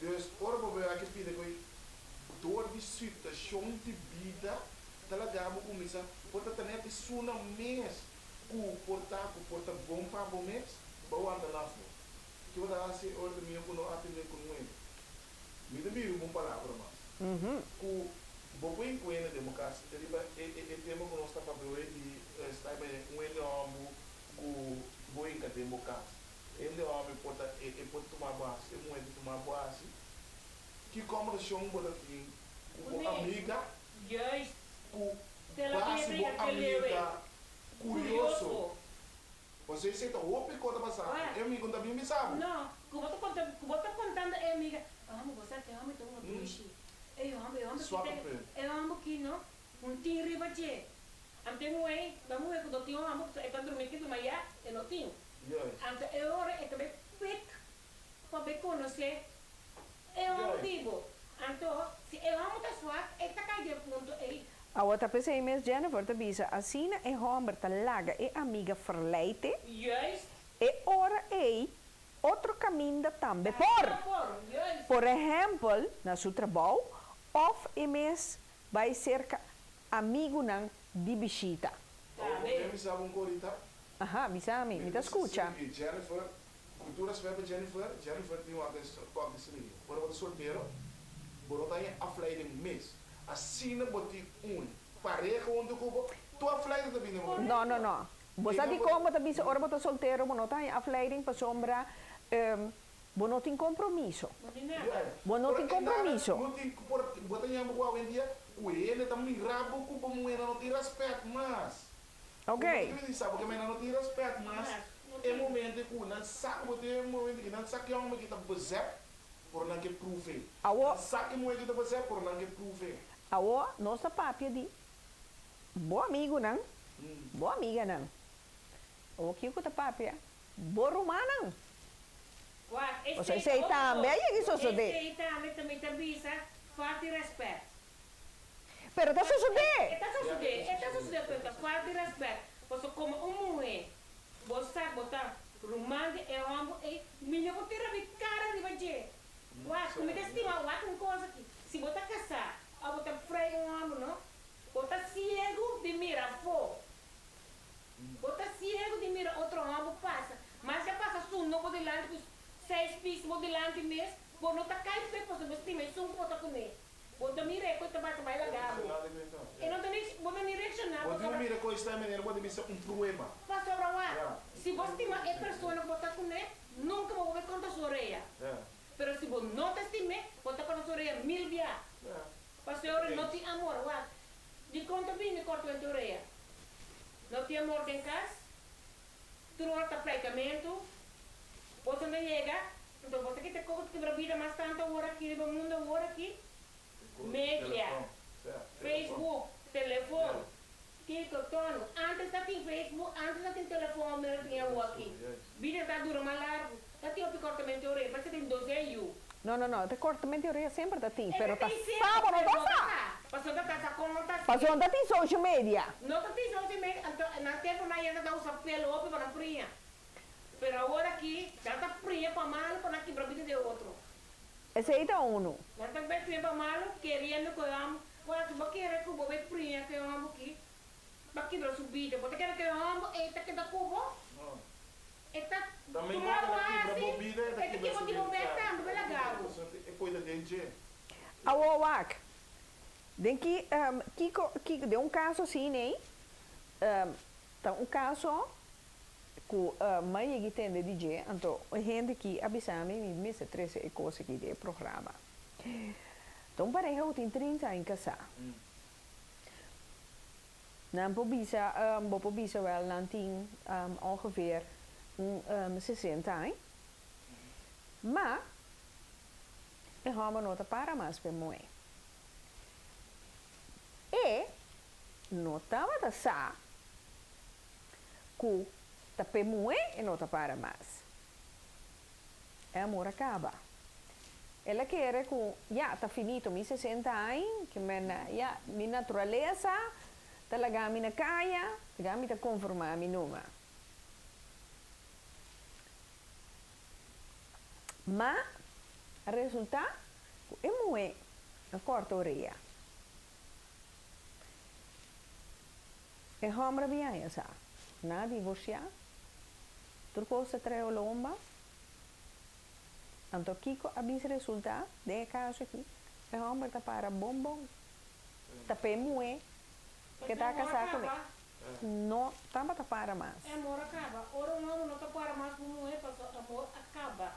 Dus, ora voor wij kijken dat door die situatie de vida, talaga mo kumisa, porta tanet is suna mes, ku porta bom pa bom mes, bawan da lafo. Que vou dar assim, ora minha kuno atende com ele. Me dá bem bom palavra mas. Ku bobo em coena democracia, ele tema com nós para ver de está bem um ele amo ku boi em democracia. Ele homem pode tomar base, ele pode tomar base. Que como o chão pode aqui, com amiga, com base com amiga, curioso. Você aceita o que conta passar? Eu me conta bem, me sabe?
Não, como eu tô contando é amiga. Amo você que amo então uma duche. Eu amo que não, tinha riba de. Ante muei, vamos ver quando tinha amo, é quando dormir que dormia, eu não tinha. Ante eu ora é também quick para conhecer eu digo então se eu amo da sua é tá cai de ponto aí
a outra pessoa é mesmo Jennifer te bisa assim é homem tá laga é amiga verleite e ora é outro caminho também por exemplo na seu trabalho ou é mesmo vai ser amigo não de visita Aha, bisami, me escucha.
Jennifer, cultura svebe Jennifer tem uma coisa ali. Por uma solteiro, por outra é afleiding mês. Assim não boti pareja onde cubo, tu afleiding também não.
Não. Você de como também se ora bota solteiro, não tem afleiding para sombra, não tem compromisso. Não tem compromisso.
Bota em amor hoje em dia, o ele também rabo cubo moeda não tem respeito mais.
Ok.
Porque sabe que não tem respeito, mas é momento que não sabe, é momento que não sabe que é um que está bezerro por não que prove. Sabe que é que está bezerro por não que prove.
Awo, nossa papia de bom amigo não, boa amiga não. O que que tá papia? Boa romana não. Você sei também é que isso de.
Também bisa, falta de respeito.
Pero está sucedendo.
Está sucedendo, falta de respeito. Você como mulher, você botar romance é homem, é minha vou tirar de cara de você. Como te estima, uma coisa aqui. Se botar casar, a botar freio homem, não? Botar cego de mira fogo. Botar cego de mira outro homem passa. Mas já passa não pode lá com 6 pisos, pode lá mesmo. Vou não tá caindo bem, você estima, isso não pode comer. Bota mira ko ito ba may lagabo. Não tem bota ni reaccionar.
Bota mira ko esta maneira pode ser problema.
Pastor Rawa. Se você estima é pessoa que bota com ele, nunca vou ver conta sua orelha. Pero se você não te estime, bota com sua orelha 1000 via. Pastor não tem amor, wa. De conta bem de corto entre orelha. Não tem amor em casa. Tu não está praticamento. Você não chega. Então você que te cobre que vida mais tanto hora aqui no mundo hora aqui. Media, Facebook, telefone, TikTok, antes da tem Facebook, antes da tem telefone, não tinha o aqui. Vida está dura mais largo, está tem o cortamento de orelha, mas tem 12 anos.
Não, o cortamento de orelha sempre está tem, pero está sábado não passa.
Passou da casa com não está.
Passou da tem social media.
Não tem social media, na tempo na ainda dá usa pelo opo para fria. Pero agora aqui, já está fria para mal, para não quebrar a vida de outro.
Esse aí tá uno.
Mas também tem para malo, querendo que eu amo, quase vou querer que eu vou ver fria que eu amo aqui. Para quebrar a subida, porque quero que eu amo, eita que dá cubo. Eta,
Também
tomar
guarda
o
aqui
ar
para
assim,
bobina,
eta que vou te mover tanto, vai lagar.
É coisa de gente.
Awak. Den Kiko, de um caso assim, né? Tá um caso que mãe que tem de DJ, então a gente que abisame me missa 13 coisas aqui de programa. Então pareja tem 30 anos casar. Dan pobisa wel nanting ongeveer 60 anos. Maar eu vou nota para mais para mim. E notava da sa que tá para mim e nota para mais. É amor acaba. Ela quer que já tá finito mi 60 anos, que minha natureza talaga mi na kaya, talaga mi ta conformar mi numa. Mas, o resultado é muito na corta orelha. É homem bem essa. Na divorciar. Turco se treo lomba. Anto Kiko abis resultado de caso aqui. É homem tá para bombom. Tá pé muito. Que está casado comigo. Não, estava a para mais.
É amor acaba. Ora não está para mais como é, porque amor acaba.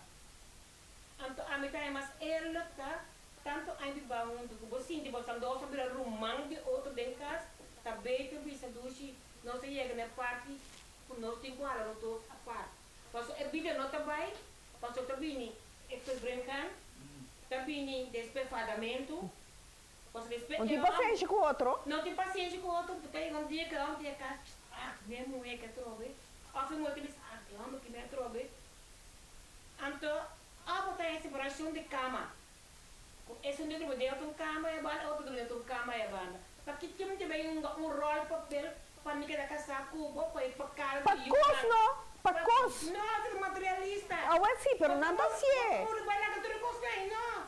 Então, a mitad é mais ele tá tanto ainda vai do você de você andou sobre o rumang de outro de casa, tá bem que bisa dushi, não se chega na parte, nós tem qual não tô a parte. Passo é vida não tá bem, passo tá bem, estou brincando, tá bem desperfadamento.
Não tem paciência com o outro?
Não tem paciência com o outro, porque um dia mesmo é que trobe. Ou muito diz, eu que me trobe. Então, botar essa separação de cama. Esse dia que eu tenho cama e banda, outro dia eu tenho cama e banda. Porque tinha também rol papel para me quedar casar com o bopo e para cara.
Pacos não? Pacos?
Não, é materialista.
Ah, sim, pero não tá assim.
Não vai lá que tu não consegue, não.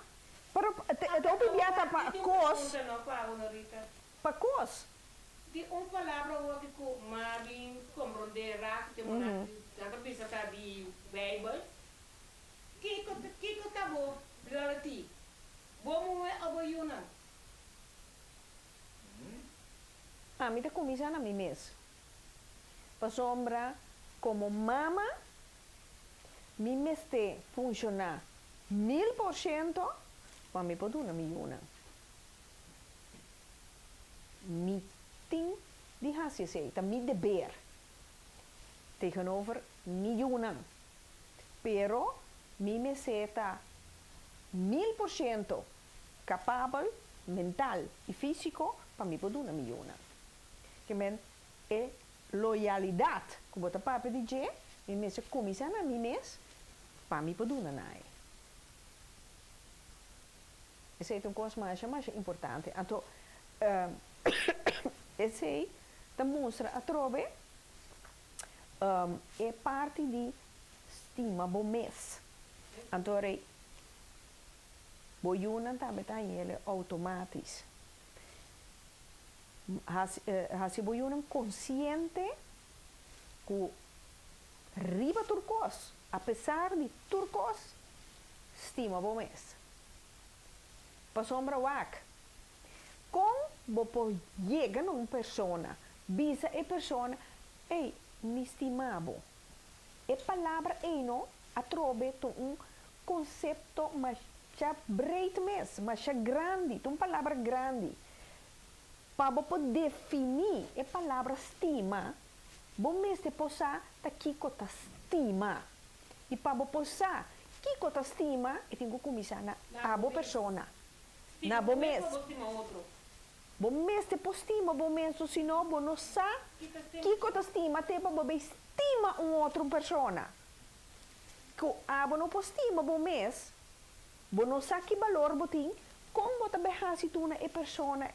Pero, eu pediata pacos. Pacos?
De uma palavra ou outra que magin, compreender, que tem uma cabeça tá de Bible. Kiko tá bom, reality. Bom é aboyuna.
Me tá começando a mim mesmo. Para sombra, como mama, me meste funcionar 1000%, para me poder na milhona. Me tem de hasse sei, tá me deber. Tegenover miljoenen. Pero me seta 1000% capaz, mental e físico para me poder na milhona. Que men é loyalidade, como o papo diz, me se começa na mim mesmo para me poder na nai. Essa é uma coisa mais importante. Então, esse aí demonstra a trove é parte de estima bom mês. Então, boiuna também tá ele automático. Se boiuna consciente que riba turcos, apesar de turcos, estima bom mês. Para sombra wak. Com bopo chega numa pessoa, visa a pessoa, ei, me estimavo. A palavra não atrobe conceito mais breito mesmo, mais grande, uma palavra grande. Para você definir a palavra estima, você pode estar aqui com a estima. E para você aqui com a estima, eu tenho que começar a boa pessoa. Na boa mês. Bom mês te postima, bom mês, senão, bom não sabe que com a estima, te para você estima outra pessoa. Que bom não postima, bom mês, bom não sabe que valor você tem, como você vai se tornar a pessoa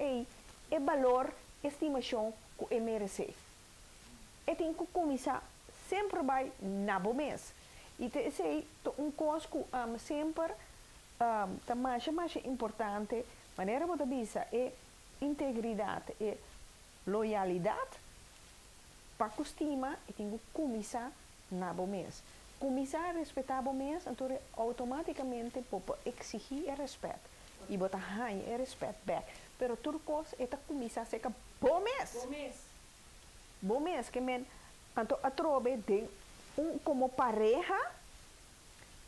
é valor, estimação que é merece. E tem que começar sempre vai na bom mês. E te sei coisa que sempre tá mais importante, maneira você bisa é integridade e loyalidade para estima e tem que começar na bom mês. Começar a respeitar o mês, então automaticamente pode exigir respeito. E botar respeito back. Pero tudo coisa é começar a ser bom mês.
Bom mês.
Bom mês, que men, então a trobe de como pareja,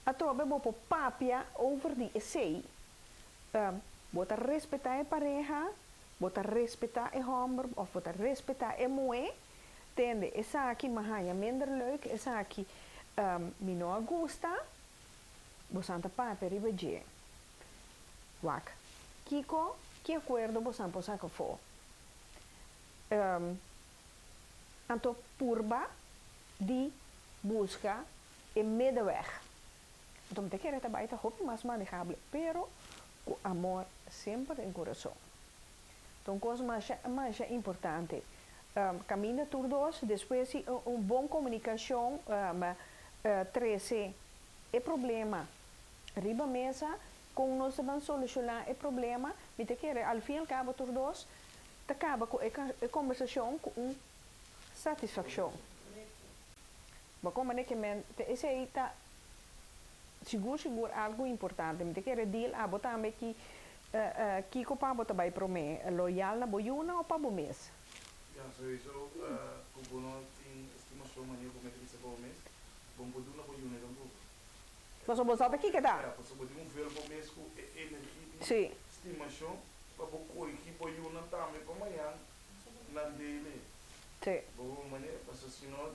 a trobe bopo papia over de sei. Bota respeitar a pareja, bota respeitar a homem, of bota respeitar a mulher. Entende? Essa aqui mahanya minder leuk, essa aqui me não gosta. Bosanta papia riba je. Wak. Kiko, que acordo bosan posa que for. Então purba de busca e middenweg. Então te quer trabalhar hope mais manejável, pero com amor sempre em coração. Então coisa mais importante. Caminha todos, depois boa comunicação, 13 é problema. Riba mesa, com nós vamos solucionar o problema, me te quer ao fim e ao cabo todos, te acaba com a conversação com satisfação. Mas como é que esse aí está seguro algo importante, me te quer deal a botar me que Kiko pa bota vai pro me loyal na boyuna ou pa bo mês.
Ja, sowieso, kubono ting estimação mania como é que isso é bom mês. Bom bodu na boyuna então.
Posso botar aqui que dá?
Posso botar verbo mês com energia.
Sim.
Estimação para boco que boyuna também para amanhã na dele.
Sim.
Boa maneira, parce senão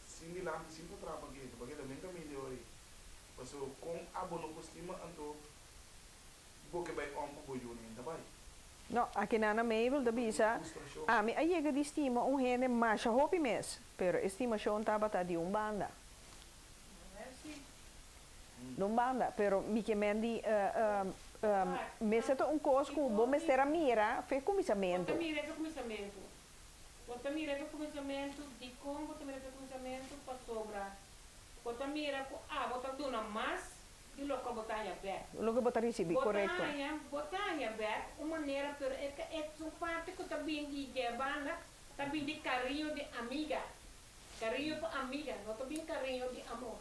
similar sempre trapa aqui, porque também caminho aí. Parce com abono com estima então boke vai om para boyuna ainda vai.
No, aqui na Mabel da bisa, a mi ayega di estima rende mais hopi mês, pero estimação tava tá de banda. Banda, pero mi que mendi mês é coisa que bom mês terá mira, fez começamento.
Bota mira do começamento. Bota mira do começamento, de como bota mira do começamento para sobrar. Bota mira com bota dona mais e logo botar a back.
Logo botar receber, correto.
Botar a back, uma maneira pero é uma parte que também de banda, também de carinho de amiga. Carinho para amiga, não também carinho de amor.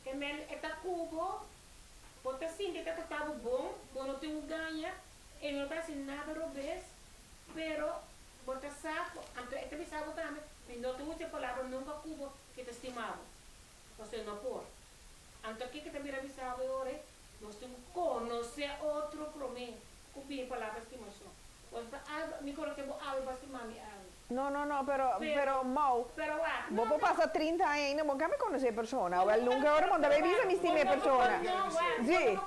Que men é cubo, bota sim que tá bom, não tem ganha, e não tá assim nada robês, pero bota saco, então é também saco também, mas não tem muita palavra nunca cubo que te estimava, você não pode. Então aqui que também avisava agora, nós temos que conhecer outro problema, com bem palavra estimação. Me coloquei algo para estimar me algo.
No, pero mau.
Pero
Vos passa 30 anos ainda, nunca me conhece a persona. Ou nunca agora quando me visa me estima a persona.
Sim.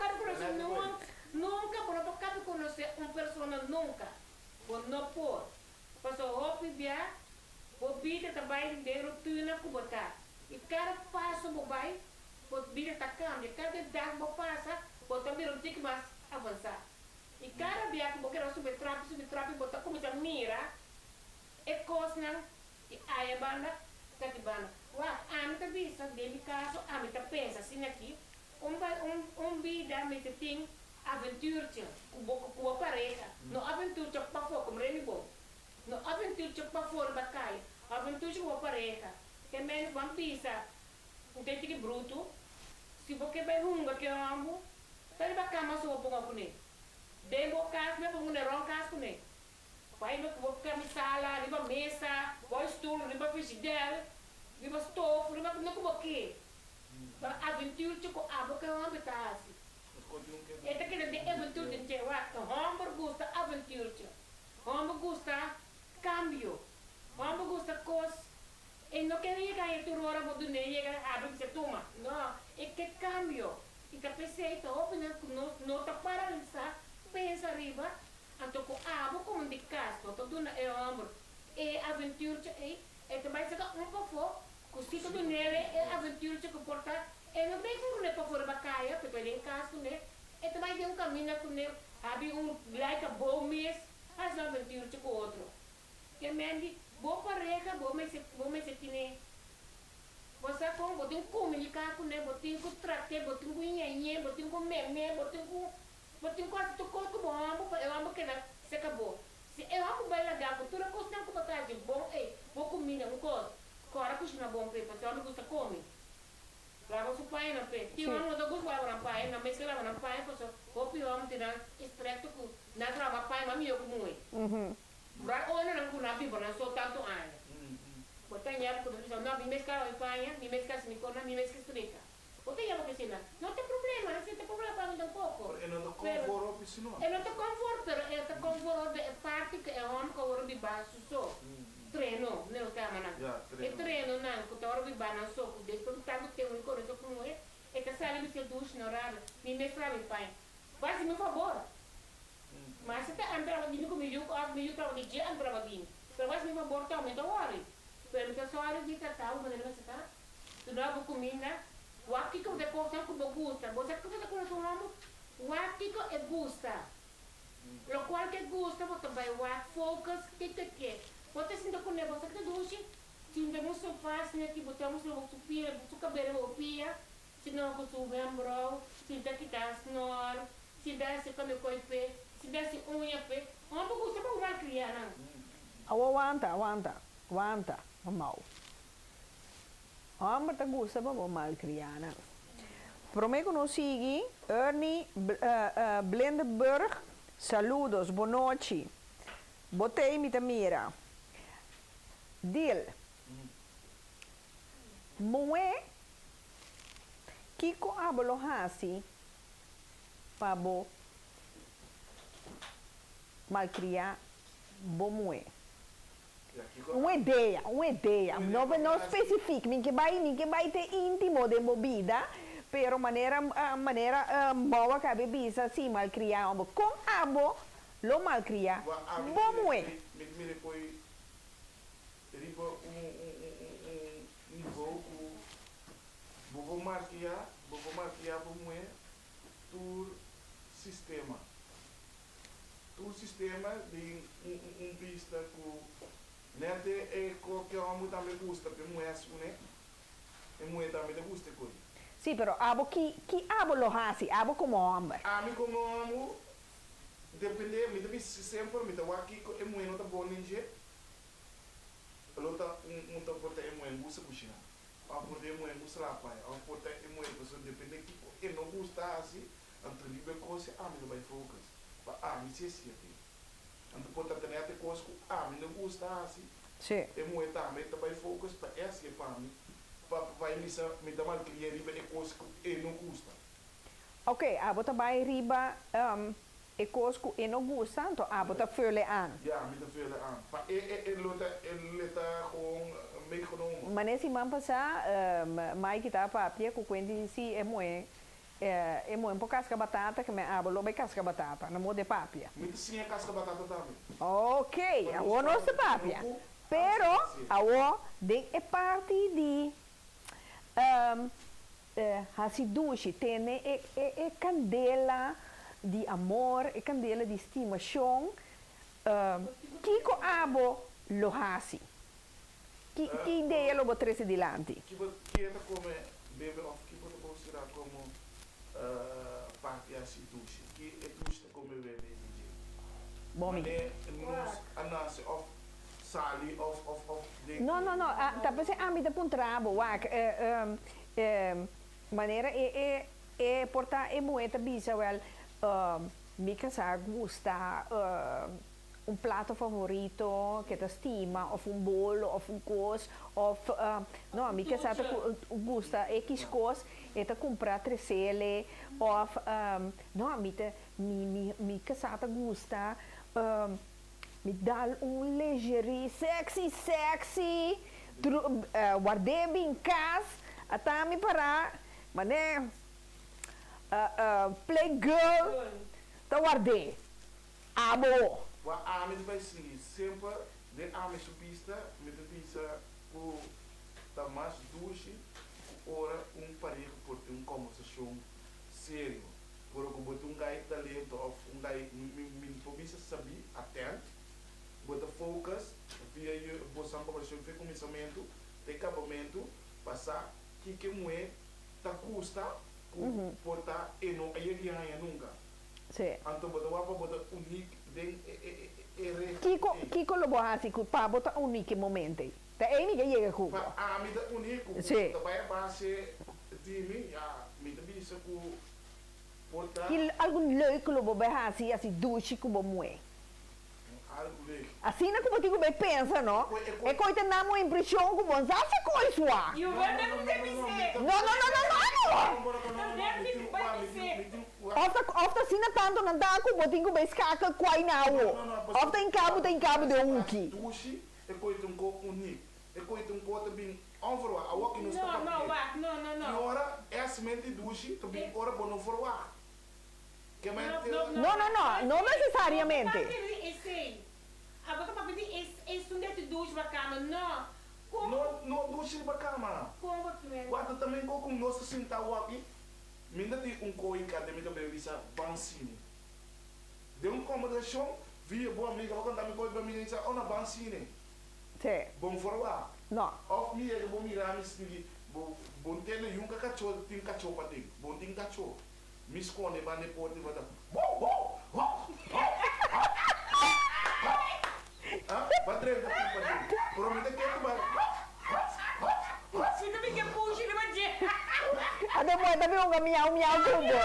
Nunca, por não cabe conhecer uma pessoa nunca. Por não pôr. Passou roupa e viar, por vida também de rotina que botar. E cada passo que vai, por vida está cambia. Cada dia que passa, por também não tem que mais avançar. E cada dia que você subir trapo, botar começa a mirar. É coisa não, e aí a banda, que banda. A mim tá vista, dentro caso, a mim tá pensa assim aqui, vida me tem aventura, com a pareja. Não aventura para fora, como ele bom. Não aventura para fora da caia, aventura com a pareja. Que menos vão pensar, não tem que bruto. Se você vai runga que eu amo, tá de cama só vou com ele. Dentro do caso, me vou neron caso com ele. Vai no sala, riba mesa, vai stoel, riba frigidaire, riba stove, riba não como que. Aventura tipo porque eu amo tá assim. É daquele de aventura de ter Homem gosta aventura. Homem gosta cambio. Homem gosta coisa. E não quer chegar em tua hora quando nem chega a abrir se toma. Não, é que cambio. E que pensei que não tá paralisar, pensa riba. Então, como de casa, todo é ombro, é aventura, é também se um pouco, o sítio do nele é aventura que porta, é não bem como para fora da caia, porque ele em casa, né? É também tem caminho com ele, abre like a bom mês, faz aventura com o outro. Que mendi, boa pareja, bom mês se tem. Você com, botem comunicar com ele, botem com tratar, botem com nhenhen, botem com meme, botem com quase tu corpo bom, eu amo que se acabou. Se eu amo bem legal, toda coisa que eu botar de bom, vou comer um coisa. Agora que na bom pé, porque eu não gosta comer. Lava o pai na pé. Tinha um outro gosto lava na pai, na mesa que lava na pai, porque o pior não tem estreito que na trava pai, mas eu como é. Olha não com na pipa, não sou tanto ano. Portanto, quando eu não me mesca a pai, me mesca se me corna, me mesca estreita. Portanto, eu vou dizer, não tem problema, não tem problema para mim tampouco.
Eu não te conforto, isso não.
Eu não te conforto, eu te conforto de parte que é onde que eu de baixo só. Treino, não está manando. É treino, não, que eu de baixo não só. Depois que tem um coisa como é que sai do seu duche na hora, me mesca a pai. Faz-me um favor. Mas se está andando comigo, eu estava de dia andando. Pero faz-me um favor também, não worry. Pero que só hora de tratar, uma delas está. Tu dá a comida. O aqui que você gosta, que você gusta. Você que você conhece o nome, o aqui que gusta. O qual que gusta, você vai o focus, que. Você sinta com ele, você que duche, sinta no sofá, sinta que botamos no pia, o cabelo no pia, sinta que o membro, sinta que está snor, sinta que come com pé, sinta que unha pé. Onde gusta para uma criança?
Aguanta, mal. Homem tá gosta para mal criar. Prometo no sigue, Ernie Blendenberg, saludos, boa noite. Botei me mira. Dil. Moe, Kiko abolo hasi, pabo malcriar, bo moe. Uma ideia, não especifica, ninguém vai ter íntimo de bebida, pero maneira boa que a bebida assim malcriar, com abo, lo malcriar, bom é.
Me depois, riba nível que vou marcar como é tu sistema de pista que nete é qualquer um também gusta, porque não é assim, né? E mulher também gusta coisa.
Sim, pero abo que abo lo hace, abo como homem.
A mim como homem, depende, me deve sempre me dá aqui que é mulher não tá bom ninja. Lota tá porta é mulher gusta cozinha. A porta é mulher gusta lá pai, a porta é mulher pessoa depende que não gusta assim, entre livre coisa, a mim não vai focus. A mim se assim. Então, portanto, tem até coisas que me não gusta assim.
Sim.
É muito também vai focus para essa que para mim. Vai me dar mal que riba é coisas que não gusta.
Ok, a bota vai riba é coisas que não gusta, então a bota fele an.
Ja, me dá fele an. Para ele tá com meio que não.
Mas nesse man passar, mais que tá papia, que quando se é muito por casca batata, que me abolo bem casca batata, não muda papia.
Me sim é casca batata também.
Ok, agora não se papia. Pero, agora, é parte de hasidushi, tem candela de amor, candela de estimação, que abo lo hasi. Que ideia lo botrese dilante?
Que é como bebê of que pode considerar como parte hasidushi, que é dushi como bebê DJ.
Bom,
anase of sali of
não, tá pensando a mim da pontrabo, maneira é portar moeda bisa well, me casar gusta prato favorito que te estima, ou bolo, ou coisa, ou não, me casar gusta X coisa, e te comprar tresele, ou não, me casar gusta me dá lingerie sexy, guardei bem em casa, até me parar, mas né, play girl, tá guardei, abo.
A mim vai seguir sempre de ame subista, me precisa o tamas duche, ora parejo por conversação sério, por que botar gai talento ou gai me precisa saber atento, botar focus, via botar conversação de começamento, de acabamento, passar que moe tá custa, portar e não é nunca.
Sim.
Então botar único
Kiko lo bohasi ku pa bota unique momento. Tá aí ninguém chega com.
Ah, me dá único.
Sim.
Também a base de mim, me dá isso com porta.
Que algum leuk lo bo assim assim duche com bo moe.
Algo leuk.
Assim na como digo bem pensa, não? É coisa na mo impressão com bom, já se coisa lá.
E o velho não deve ser.
Não. Ofta assim na tanto não dá com bo digo bem escaca quai na o. Ofta em cabo de um aqui.
Duche, é coisa com único. É coisa também onverwa, a walk no stop.
Não.
E ora é a semente duche, também ora bom não forwa. Que
Não necessariamente.
Agora para pedir esse um desse duche bacana, não.
Não duche bacana.
Como que é?
Guarda também com nosso sentado aqui. Minda tem coi em cada minha bebida bancine. De acomodação, via boa amiga, vou contar me coi para mim dizer, ona bancine.
Sim.
Bom forwa.
Não.
Of me é bom mirar me se bom ter nenhum cachorro, tem cachorro para ter. Bom tem cachorro. Me esconde para ne porte vai dar. Padre, promete que tu vai.
Se não me quer puxa, ele vai dizer.
Depois também um miau tudo.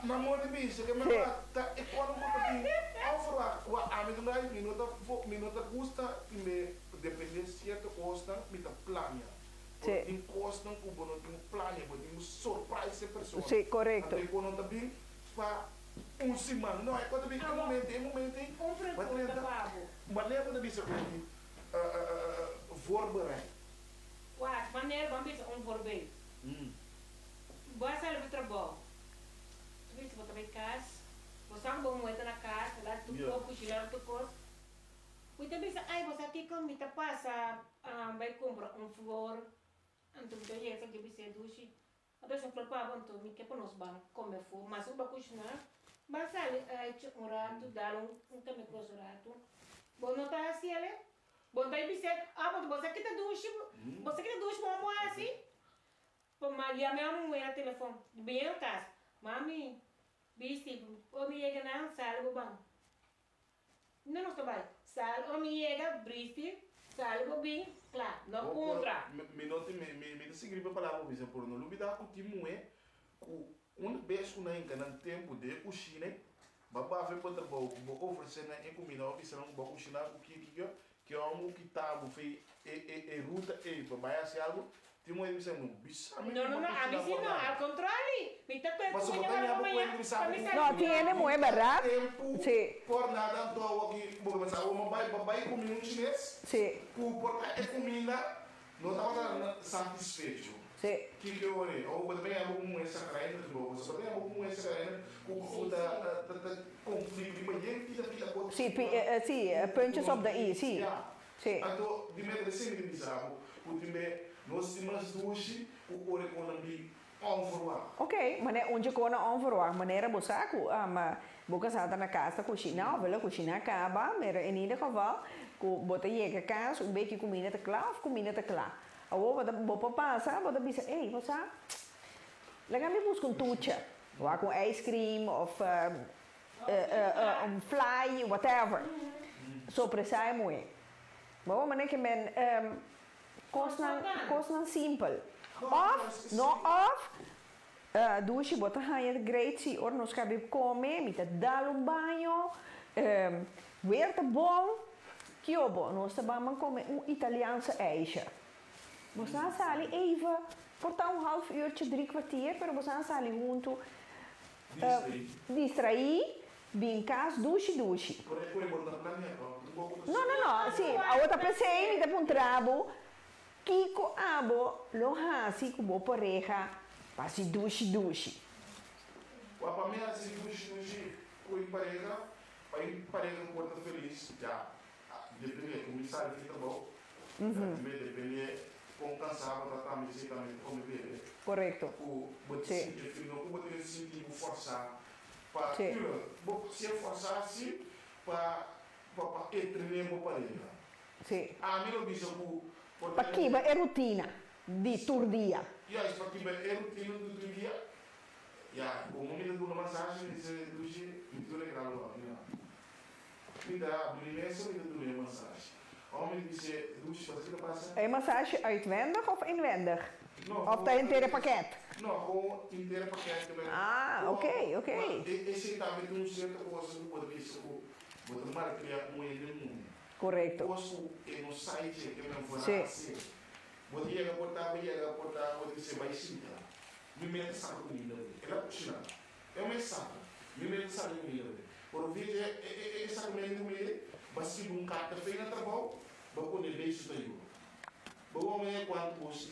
Na mão de bicho, que me mata, e quando eu vou ter a minha mãe, minuta custa, e me depende certo custa, me dá plano. Tem custa com bom, tem plano, tem surprise pessoa.
Sim, correto.
Até quando também para semana, não é quando vem momento,
Pergunta, Pablo.
mas lembra da bicho que voorbereid.
Wat, wanneer van beetje onvoorbeeld? Waar zijn we trabalho? Tu viste, você vai casa, você não vai moeda na casa, lá tu cozinhar tu coisa. Muita vez, ai, você aqui com me passa, vai comprar flor, então tu vai essa que você duche. Até se for para banto, me quer para nós ban comer flor, mas o cozinhar, mas sai, um rato, dar também com o rato. Bom, não tá assim, né? Bom, daí você que tá duche, como assim? Pô, Maria, minha mãe no telefone, bem em casa. Mami, viste, o me chega na sala, o bom. Não estou bem. Sala, o me chega, viste, sala, o bem, claro, não contra.
Me seguir para falar, por exemplo, no lugar da cotimue, uma vez que não tempo de cozinhar, babá foi para oferecer na comida, oferecer uma cozinhar o que é um que tá foi ruta para vai algo. Tem uma edição no bicho.
Não, a mim sim não, ao contrário. Me tá com
mas o botão é muito
não, tiene muy barato.
Sim. Por nada, então aqui, vamos pensar, uma vai comer chinês.
Sim.
Por a comida não estava satisfeito.
Sim.
Que eu olhei, ou também é algum essa carreira de novo, só tem algum essa carreira com o conflito de banheiro que já fica com.
Sim, punches of the E, sim. Sim.
Então, de medo de ser bizarro, o time nós temos duas, o ore economia onverwacht.
Ok, mas onde kona onverwacht, maneira bosaku, mas boca sata na casa cozinhar, vela cozinhar acaba, mas em ieder geval, ku bota chega casa, beetje comida te klaar of comida te klaar. Agora bota passa, bota bisa, ei, você, legal me busca tucha, ou com ice cream of fly, whatever. So precisa muito. Mas maneira que men kost simpel. Of, douche, bota raia great, se or nos cabe comer, mita dar banho, weer te bom, que obo, nós também comer Italiaanse ijsje. We gaan sali even, portar half uurtje, 3 kwartier, pero we gaan sali junto, distrair, bem casa, douche.
Não,
sim, a outra pessoa me dá um trabo, Kiko abo, lo hasi kubo pareja, pasi douche.
Para mim, assim, douche, com pareja quarta feliz, já, depende, começar a ficar bom, depende, com cansado, tratar fisicamente como bebê.
Correto.
O bote não pode se sentir forçar, para se forçar assim, para treinar uma pareja.
Sim.
A mim não diz
para que é rotina de todo dia.
Para que é rotina do dia. O momento de uma massagem, do dia, muito legal. Me dá bonito, me dá massagem. Homem dice, Lucy, wat is er passa?
É massagem uitwendig of inwendig?
No,
Of dat inteiro pakket?
No, gewoon inteiro pakket.
Ah, ok.
Esse também tem certa coisa que pode ver se o mar criar ele mundo.
Correto.
Posso e no site que me for
Sim.
assim. Podia portar, pode ser vai sinta. Me mete saco comida. Ela puxa. Eu me saco. Me mete saco comida. Por vídeo é saco comida. Basi um carta feina trabalho. Vou com ele isso daí. Vou me quanto posto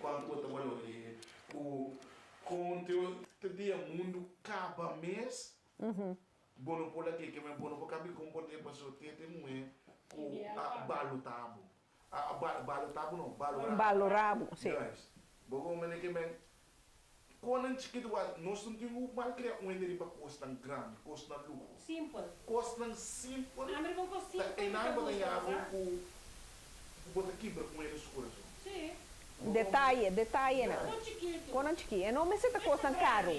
quanto o trabalho ali. Com teu dia mundo acaba mês. Bono por aqui que me bono por cabe comportar pessoa tem muito com balo tabu. Balo tabu não,
Balo rabo, sim.
Bogo me que me quando chiquito nós não temos mal criar energia para custa grande, custa luxo.
Simple.
Custa simples.
A mim não consigo.
E não pode ganhar com bota quebra com eles coração.
Sim.
Detalhe não.
Não chiquito.
Quando chiquinho, não me senta custando caro.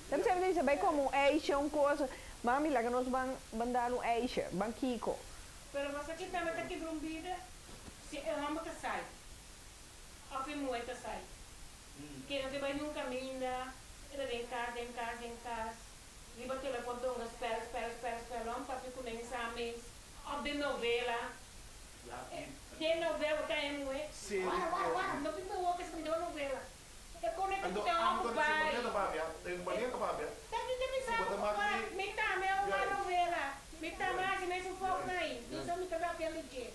Deve ser dizer bem como eixa coisa. Mami, lá que nós vamos mandar eixa, banquico.
Pero você que também está quebrando vida, se eu amo que sai. Ou que muito sai. Que não te vai num caminho, ele em casa. Liba telefone, espera, vamos para ficar com exames. Ou de novela. De novela, que é muito.
Sim.
Não fica o que se me deu novela. É quando eu
Ando
tenho um pai.
Tem banheiro babia.
Me tama é uma novela. Me tama assim, nem se for aí. Isso me tama aquele dia.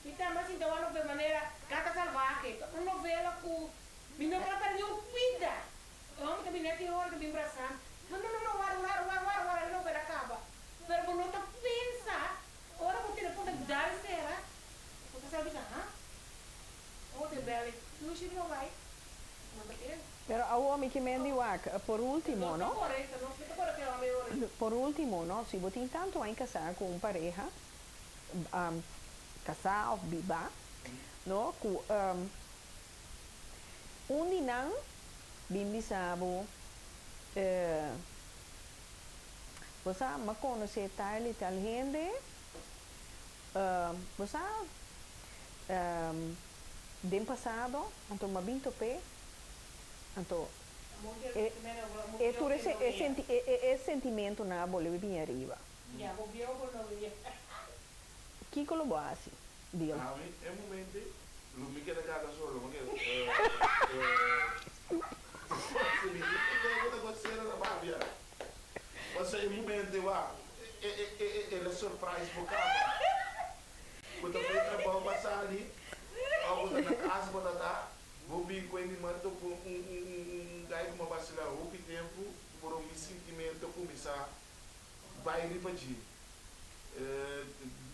Me tama assim, então uma novela maneira gata salvaje. Uma novela com me não para nenhum vida. Vamos que me nete hora que me abraçar. Não, a novela acaba. Pero não tá pensa. Ora o telefone dar será. Você sabe que oh, de bela. Não vai.
Pero a homem que me dice, por último, ¿no? Por último, ¿no? Si vos tienes tanto en casar con una pareja, casar o viva, ¿no? Un dinang, bimbi sabo, vos sabes, me conoce tal gente, vos sabes, del pasado, entonces me vinto pe. Então, esse sentimento na boleh bem arriba.
Já, vou ver o boleh.
Que como assim? Deus.
Ah, é um momento, não me queda cada solo, não queda. Você é um momento, ele é surpresa por cá. Quando eu trabalho passar ali, algo na casa para dar. Vou vir com ele, mas estou com gajo que me vacilar o tempo, por um sentimento começar vai repetir.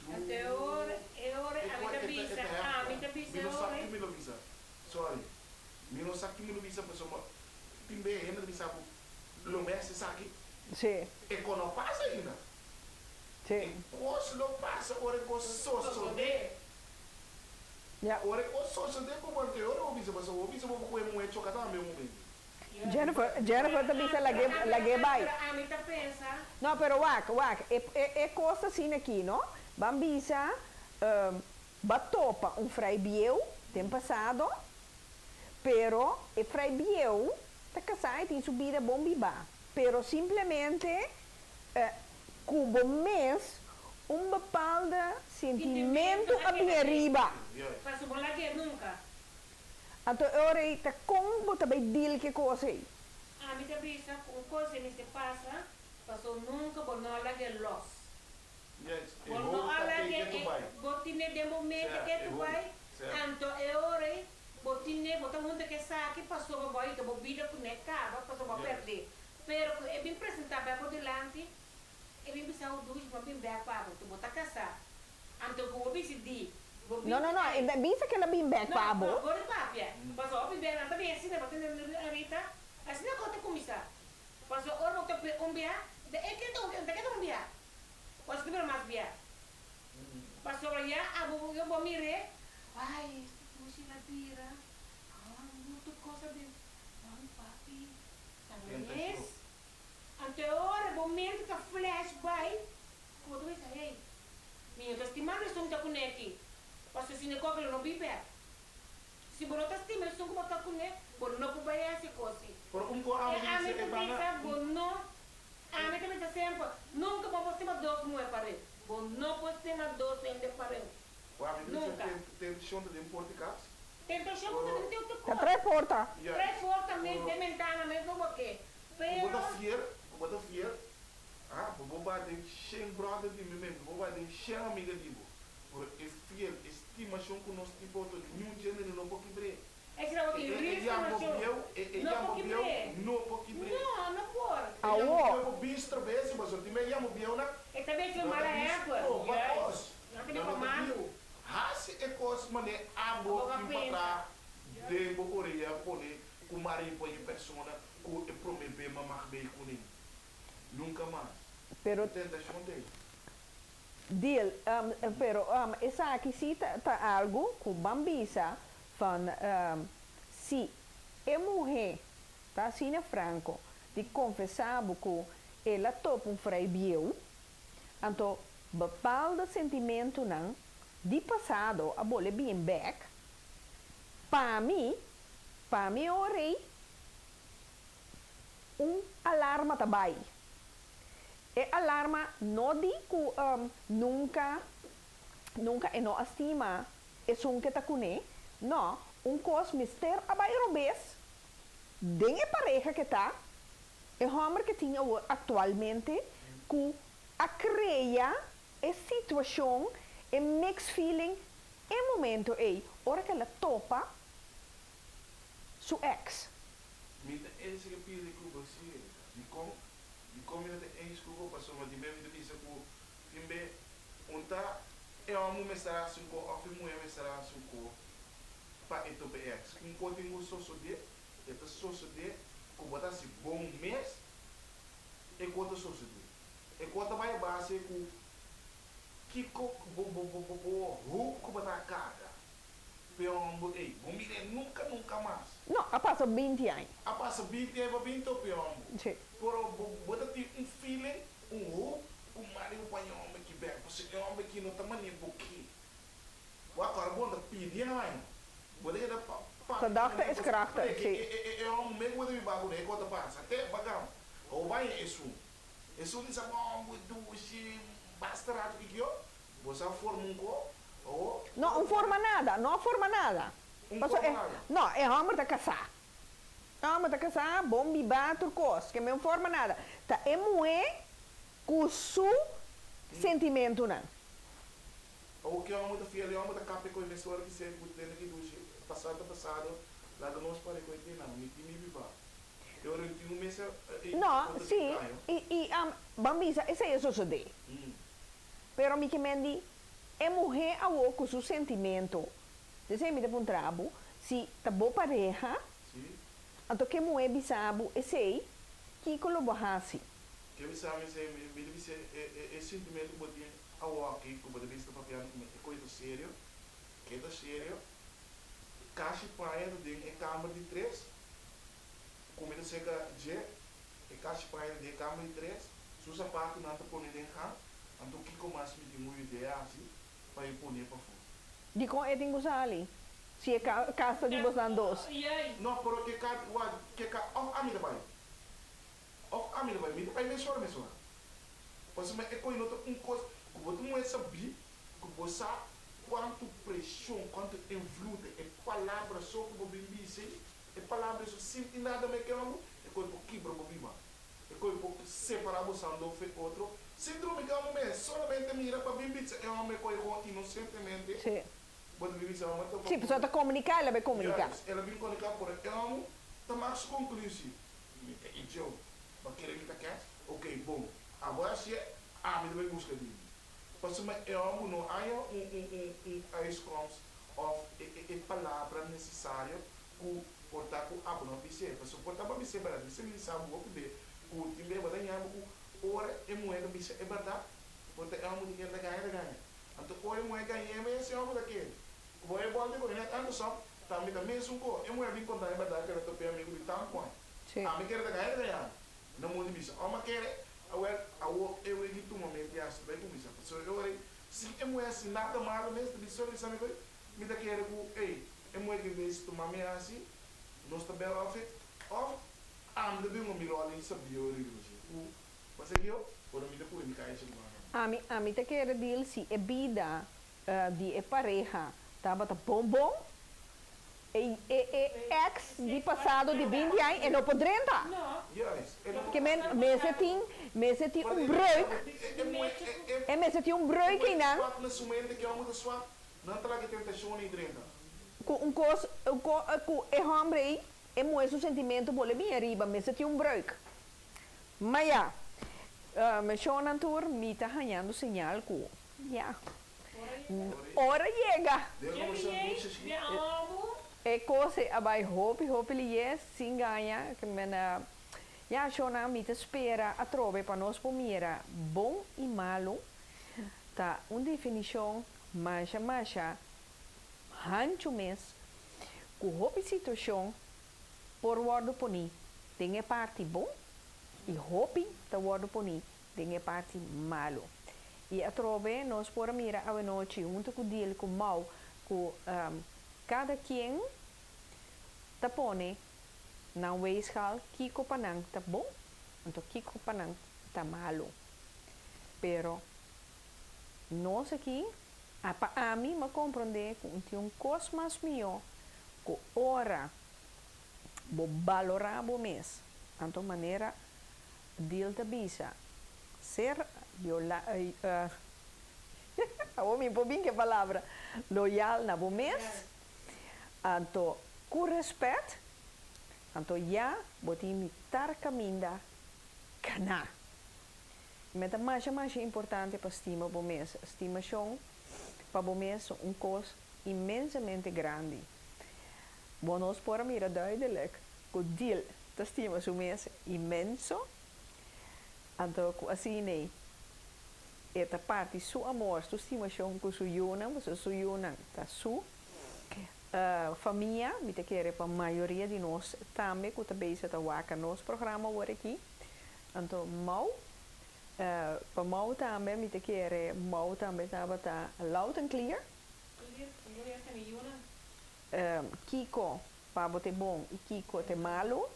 Até hora, a minha visa,
me lo visa. Sorry. Me não sabe que me lo visa, pessoal. Timbe, ainda visa lo mestre sabe.
Sim.
E quando passa ainda.
Sim.
Quando lo passa, ora com sosso. Ora com sosso de como que ora o visa, pessoal. O visa vou comer muito chocado meu momento.
Jennifer também se lage vai.
A mim tá pensa.
Não, pero wak, é coisa assim aqui, não? Bambisa, batopa fray bieu, tem passado, pero fray bieu, tá casado, tem subida bom biba. Pero simplesmente, cubo mês, bepaalde sentimento a minha riba.
Faço bola que nunca.
Então, eu tá como também deal que coisa aí.
A mim também sabe uma coisa que se passa, passou nunca por não lá que los. Por não lá que botine de momento que tu vai, então eu botine botar muito que saque passou para vai então bebida com necava passou para perder. Pero é bem apresentável por delante. E bem bisa o dois, mas bem bem para tu botar caçar. Então como bem di.
Não, bisa que ela bem back para bo.
Não, agora papia. Passou bem bem, tá bem assim, né? Batendo a Rita. Assim não conta com isso. Passou hora não te umbia. De que tu umbia. Posso que mais bia. Passou já, eu vou mirar. Ai, puxa na tira. Ah, muito coisa de. Não, papi. Talvez. Anteora, momento que flash vai, quando isso aí, minha estimada são da conecte, se sine kokle no bibe. Si borota stime sungu bota kune, por no kubaya se kosi.
Por ko amo
E ame
dice
que pensa, bono, ame que pensa sempre, nunca vamos ter dos moe pare. Bono pode ter dos em de pare.
O amo
Nunca.
tem chão de importar.
Tenta chamar de teu que
Tá três portas.
Três portas mesmo, de mentana mesmo, porque.
Bota fiel. Ah, vou bater sem brother de mim mesmo, vou bater sem amiga de mim. Por fiel, estimação com nós tipo de nenhum gênero não pode quebrar.
É que não pode quebrar. Não pode quebrar.
Não pode quebrar.
Não pode.
Eu vou bistro vezes, mas eu também amo biel na.
E também se mala época. Não tem comando.
Hasi é coisa, mané, amo para de bocoria, pone, com marido põe persona, com e prometer mamar bem com ele. Nunca mais.
Pero
Tentação dele.
deal, pero essa aqui sim tá algo com bambisa, van se é mulher, tá assim na Franco, de confessar que ela topa frei biel, então bepaalde sentimento não de passado a bola bem back, para mim orei alarma também. E alarma não digo nunca e não estima é que está com ele, não, coisa mister abaixo vez, tem a pareja que está, é o homem que tinha atualmente, que a criar a situação, e mixed feeling, em momento hora que ela topa, seu ex.
Mit de enige pile que você, de como ele tem enige que você passou, mas de bem me diz que timbe onta é uma mensagem assim com a filha mulher mensagem assim com para eto ex. Coisa tem sosso de, eto sosso de, que botar se bom mês, e coisa sosso de, e coisa vai base com que como botar carga. Piombo, nunca mais.
Não, a passa 20 anos.
A passa 20 anos para 20 piombo.
Sim.
Pero bota feeling, com marido para homem que bebe, porque homem que não está maninho pouquinho. O agora bom da pedir não. Bota ele para.
Gedachte is krachtig, sim.
É homem mesmo quando me bagulho, é quando passa até bagam. Ou vai isso. Isso diz a bom do se basta rato que eu. Você forma ou
não forma nada. Não, é homem de casar. Bom bibar, turcos, que não forma nada. Tá, é mulher com seu sentimento, não.
O que é homem da filha, é homem da capa com a emissora que sempre tem aqui do passado, lá do nosso pai com ele, não, me bibar. Eu tenho um mês.
Não, sim, bambisa, esse é o de. Pero mi que mendi, é mulher a com seu sentimento. Desse me um trabo, se tá boa pareja, então que mulher bisabo, esse aí, que colaborasse.
Que bisabo, esse sentimento que botem a aqui, que botem vista papel, é coisa sério, caixa praia de câmara de 3, comida seca de, caixa praia de câmara de 3, seu sapato não está pondo em cá. Então, o que começa a me uma ideia assim, para eu pôr para fora?
De como é que você ali? Se é casa de você dois?
Não, porque a minha vai. A minha vai, me mesura. Porque é coisa, coisa, que você não é saber, que você quanto pressão, quanto influência, é palavra só que você diz, é palavra só, sem nada me que amo, é coisa que quebra o biba. É coisa que separa você do outro. Síndrome que é um mês, solamente mira para bimbi, é um homem que inocentemente.
Sim.
Pode bimbi se ama.
Sim, a pessoa está comunicar, ela vai comunicar.
Ela vem comunicar por é um, está mais conclusivo. E eu, para querer me tacar, ok, bom. Agora se é, me deve buscar bimbi. Porque é um, não há outcomes of palavra necessária para portar com a boa visão. Porque portar para visão, para você me sabe o que o time vai ganhar ora é moeda bicha é verdade porque é uma mulher da ganha então ora moeda ganha é esse homem daquele o é bom de ganhar tanto só também mesmo com é moeda bem contar é verdade que ela tope amigo de tanto com a me quer da ganha não muda bicha a uma quer eu ele tu momento já se vai com bicha só eu se é moeda se nada mal mesmo bicha ele sabe me da quero que, ei, é muito que vez tomar me assim, nós também of it, of, am de bem um milhão ali sabia o rigoroso. Mas aqui eu, por mim depois me cai isso mano.
A mim te quero dizer se é vida de pareja, tava tá bom, ex de passado de 20 anos e não pode entrar.
Não.
Yes.
Porque mensen tem breuk. En mensen tem breuk in dan.
Swap na sumente que eu muda swap, não tá lá que tentação nem drenta.
Com homem é muito sentimento bole bem arriba, mensen tem breuk. Mas ja, me shonan tour me tá ganhando sinal que ja. Hora chega. É coisa abai hope ele é sim ganha que mena ja shona me te espera a trove para nós pomira bom e malo tá definição macha hancho mes ku hope situação por word poni tem a parte bom e hope tá word poni tem a parte malo e a trove nós por mira a noite junto com dia com mal com cada quem tá pone na weegschaal kiko panang tá bom, então kiko panang tá malo. Pero nós aqui, a mim me compreender que tem coisa mais melhor que ora vou valorar o mês, então maneira deal da bisa ser viola homem por bem que palavra loyal na o mês. Então, com respeito, então já vou imitar caminho cana. Mas mais importante para estima o mês, estimação para o mês coisa imensamente grande. Bom, nós podemos mirar duidelijk que o deal da estima o mês imenso, então assim né, esta parte su amor, su estimação com su yunang tá su família, me te quer para a maioria de nós também que também está a nos programa agora aqui, então para mau também me te quer mau também estava tá loud and clear, Kiko para botar bom e Kiko te malo,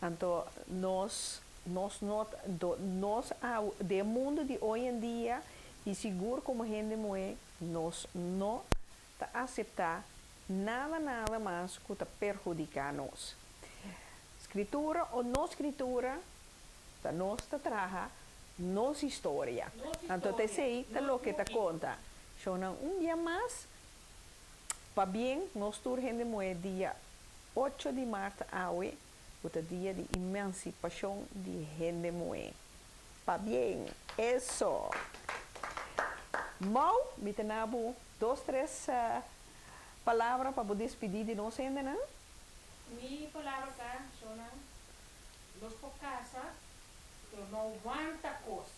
então nós do mundo de hoje em dia e seguro como gente moe nós não tá aceitar nada mais que te perjudicar nós. Escritura ou não escritura, tá nós te traga nossa história. Então te sei te lo que te conta. Então dia mais, para bem, nós turgemos moe dia 8 de março hoje, o dia de emancipação de gente moe. Para bem, isso. Mal, me tenabo 2, 3 palavras para poder despedir de nós ainda, não?
Mi palavra cá, Shona, nós por casa, que não aguenta coisa.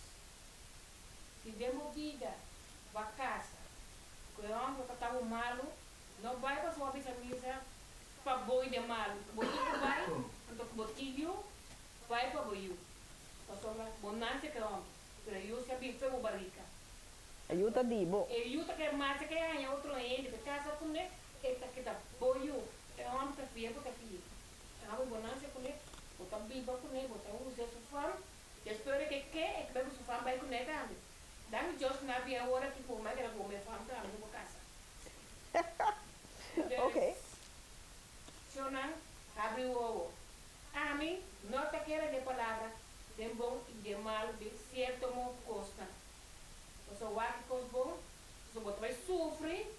Se demos vida para casa, que o homem está o malo, não vai para sua misa para boi de malo. Botinho vai, então botinho vai para boiu. Pastor, bonança que o homem, para eu se abrir o barrica.
Ajuda dibo.
Ajuda que mais que é outro ente, que casa com ele, que tá boiu. É homem que fia, porque fia. É uma bonança com ele, botar biba com ele, botar usa sofá. Eu espero que é que vai o sofá vai com ele também. Dá-me Deus na minha hora que for mais que ela vou me falar para mim para casa.
Ok.
Shona, abre o ovo. A mim, nota que era de palavra, de bom e de mal, de certo mo costa. Você vai que coisa bom, você vai sofrer.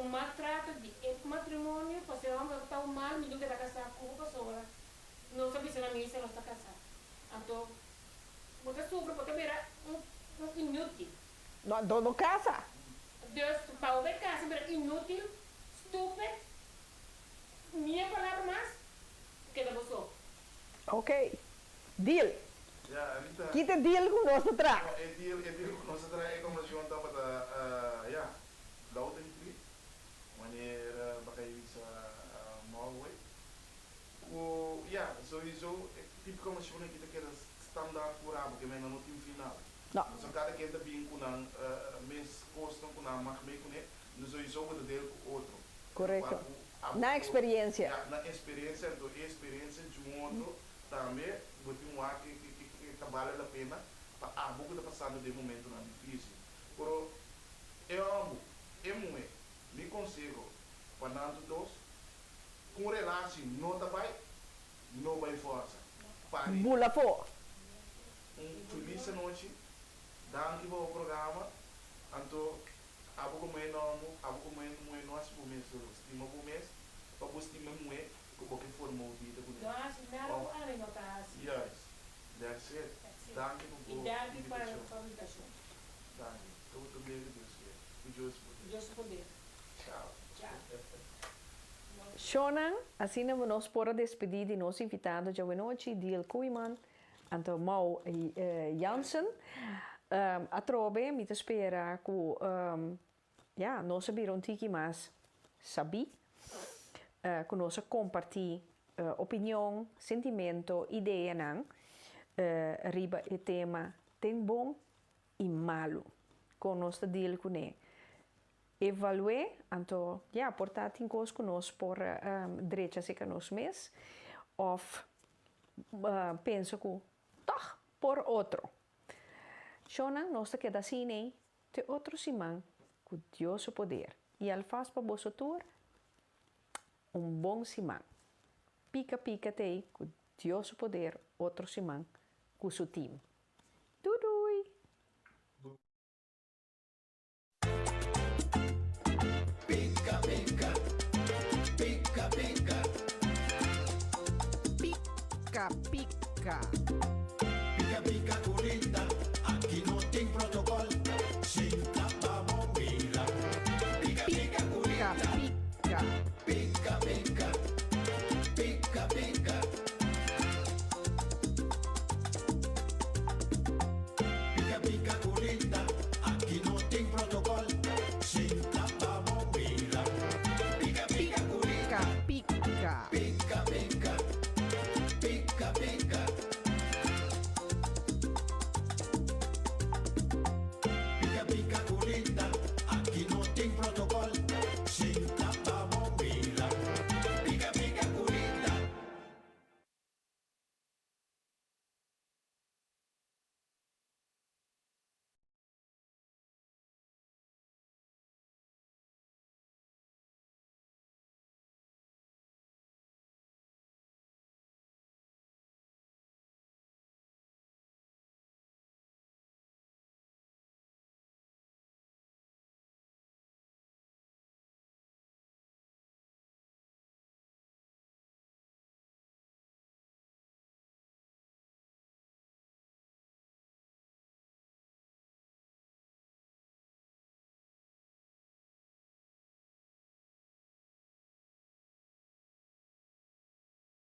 Maltrato de matrimônio, você vai estar mal, me dá casar com uma pessoa. Não sabe se na minha não está casada. Então, você sofre porque era inútil.
Não casa?
Deus, para o casa, era inútil, estúpido. Minha palavra mais, que da pessoa.
Ok. Deal.
Ja, Rita.
Kita deal com nós atrás.
É deal com nós atrás, é como a gente estava, ja, da outra wanneer je mogelijk. Ja, sowieso, type commercial que te queda standaard voor hebben, que men não tem final.
Não.
Então cada keer dat bem com mês costam com mag mee com não sou isso dele com outro.
Correto. Na experiência.
Na experiência, então, a experiência de um outro também, botar um ar que vale a pena, para a boca está passando de momento não difícil. Pero eu amo, me consigo, para nós dois, com relação, não vai força.
Bula po.
Feliz noite, danke para o programa, então, abo como é nós por mês, estima por mês, para você estima muito, que qualquer forma o vida com ele. Yes, that's it. Danke por
E dá-lhe para a invitação.
Danke. Muito obrigado, Deus.
Deus poder.
Tchau.
Shonan, assim nós podemos despedir de nosso invitado de hoje, Diel Koeman, então Mau Jansen. A trobe, me espera que nós viram tiki mais sabi, que nós compartilhar opinião, sentimento, ideia não, riba e tema tem bom e malu, com nós deal com ele. Evaluar, então, portar tem coisas que nós por direita se que nós mesmos, ou penso que toch por outro. Shona, nós queda assim, né? Te outro simão, com Deus o poder. E ele faz para você bom simão. Pica te, com Deus o poder, outro simão, com o seu time. Tudui!
Pica, pica. Pica, pica. Pica, pica.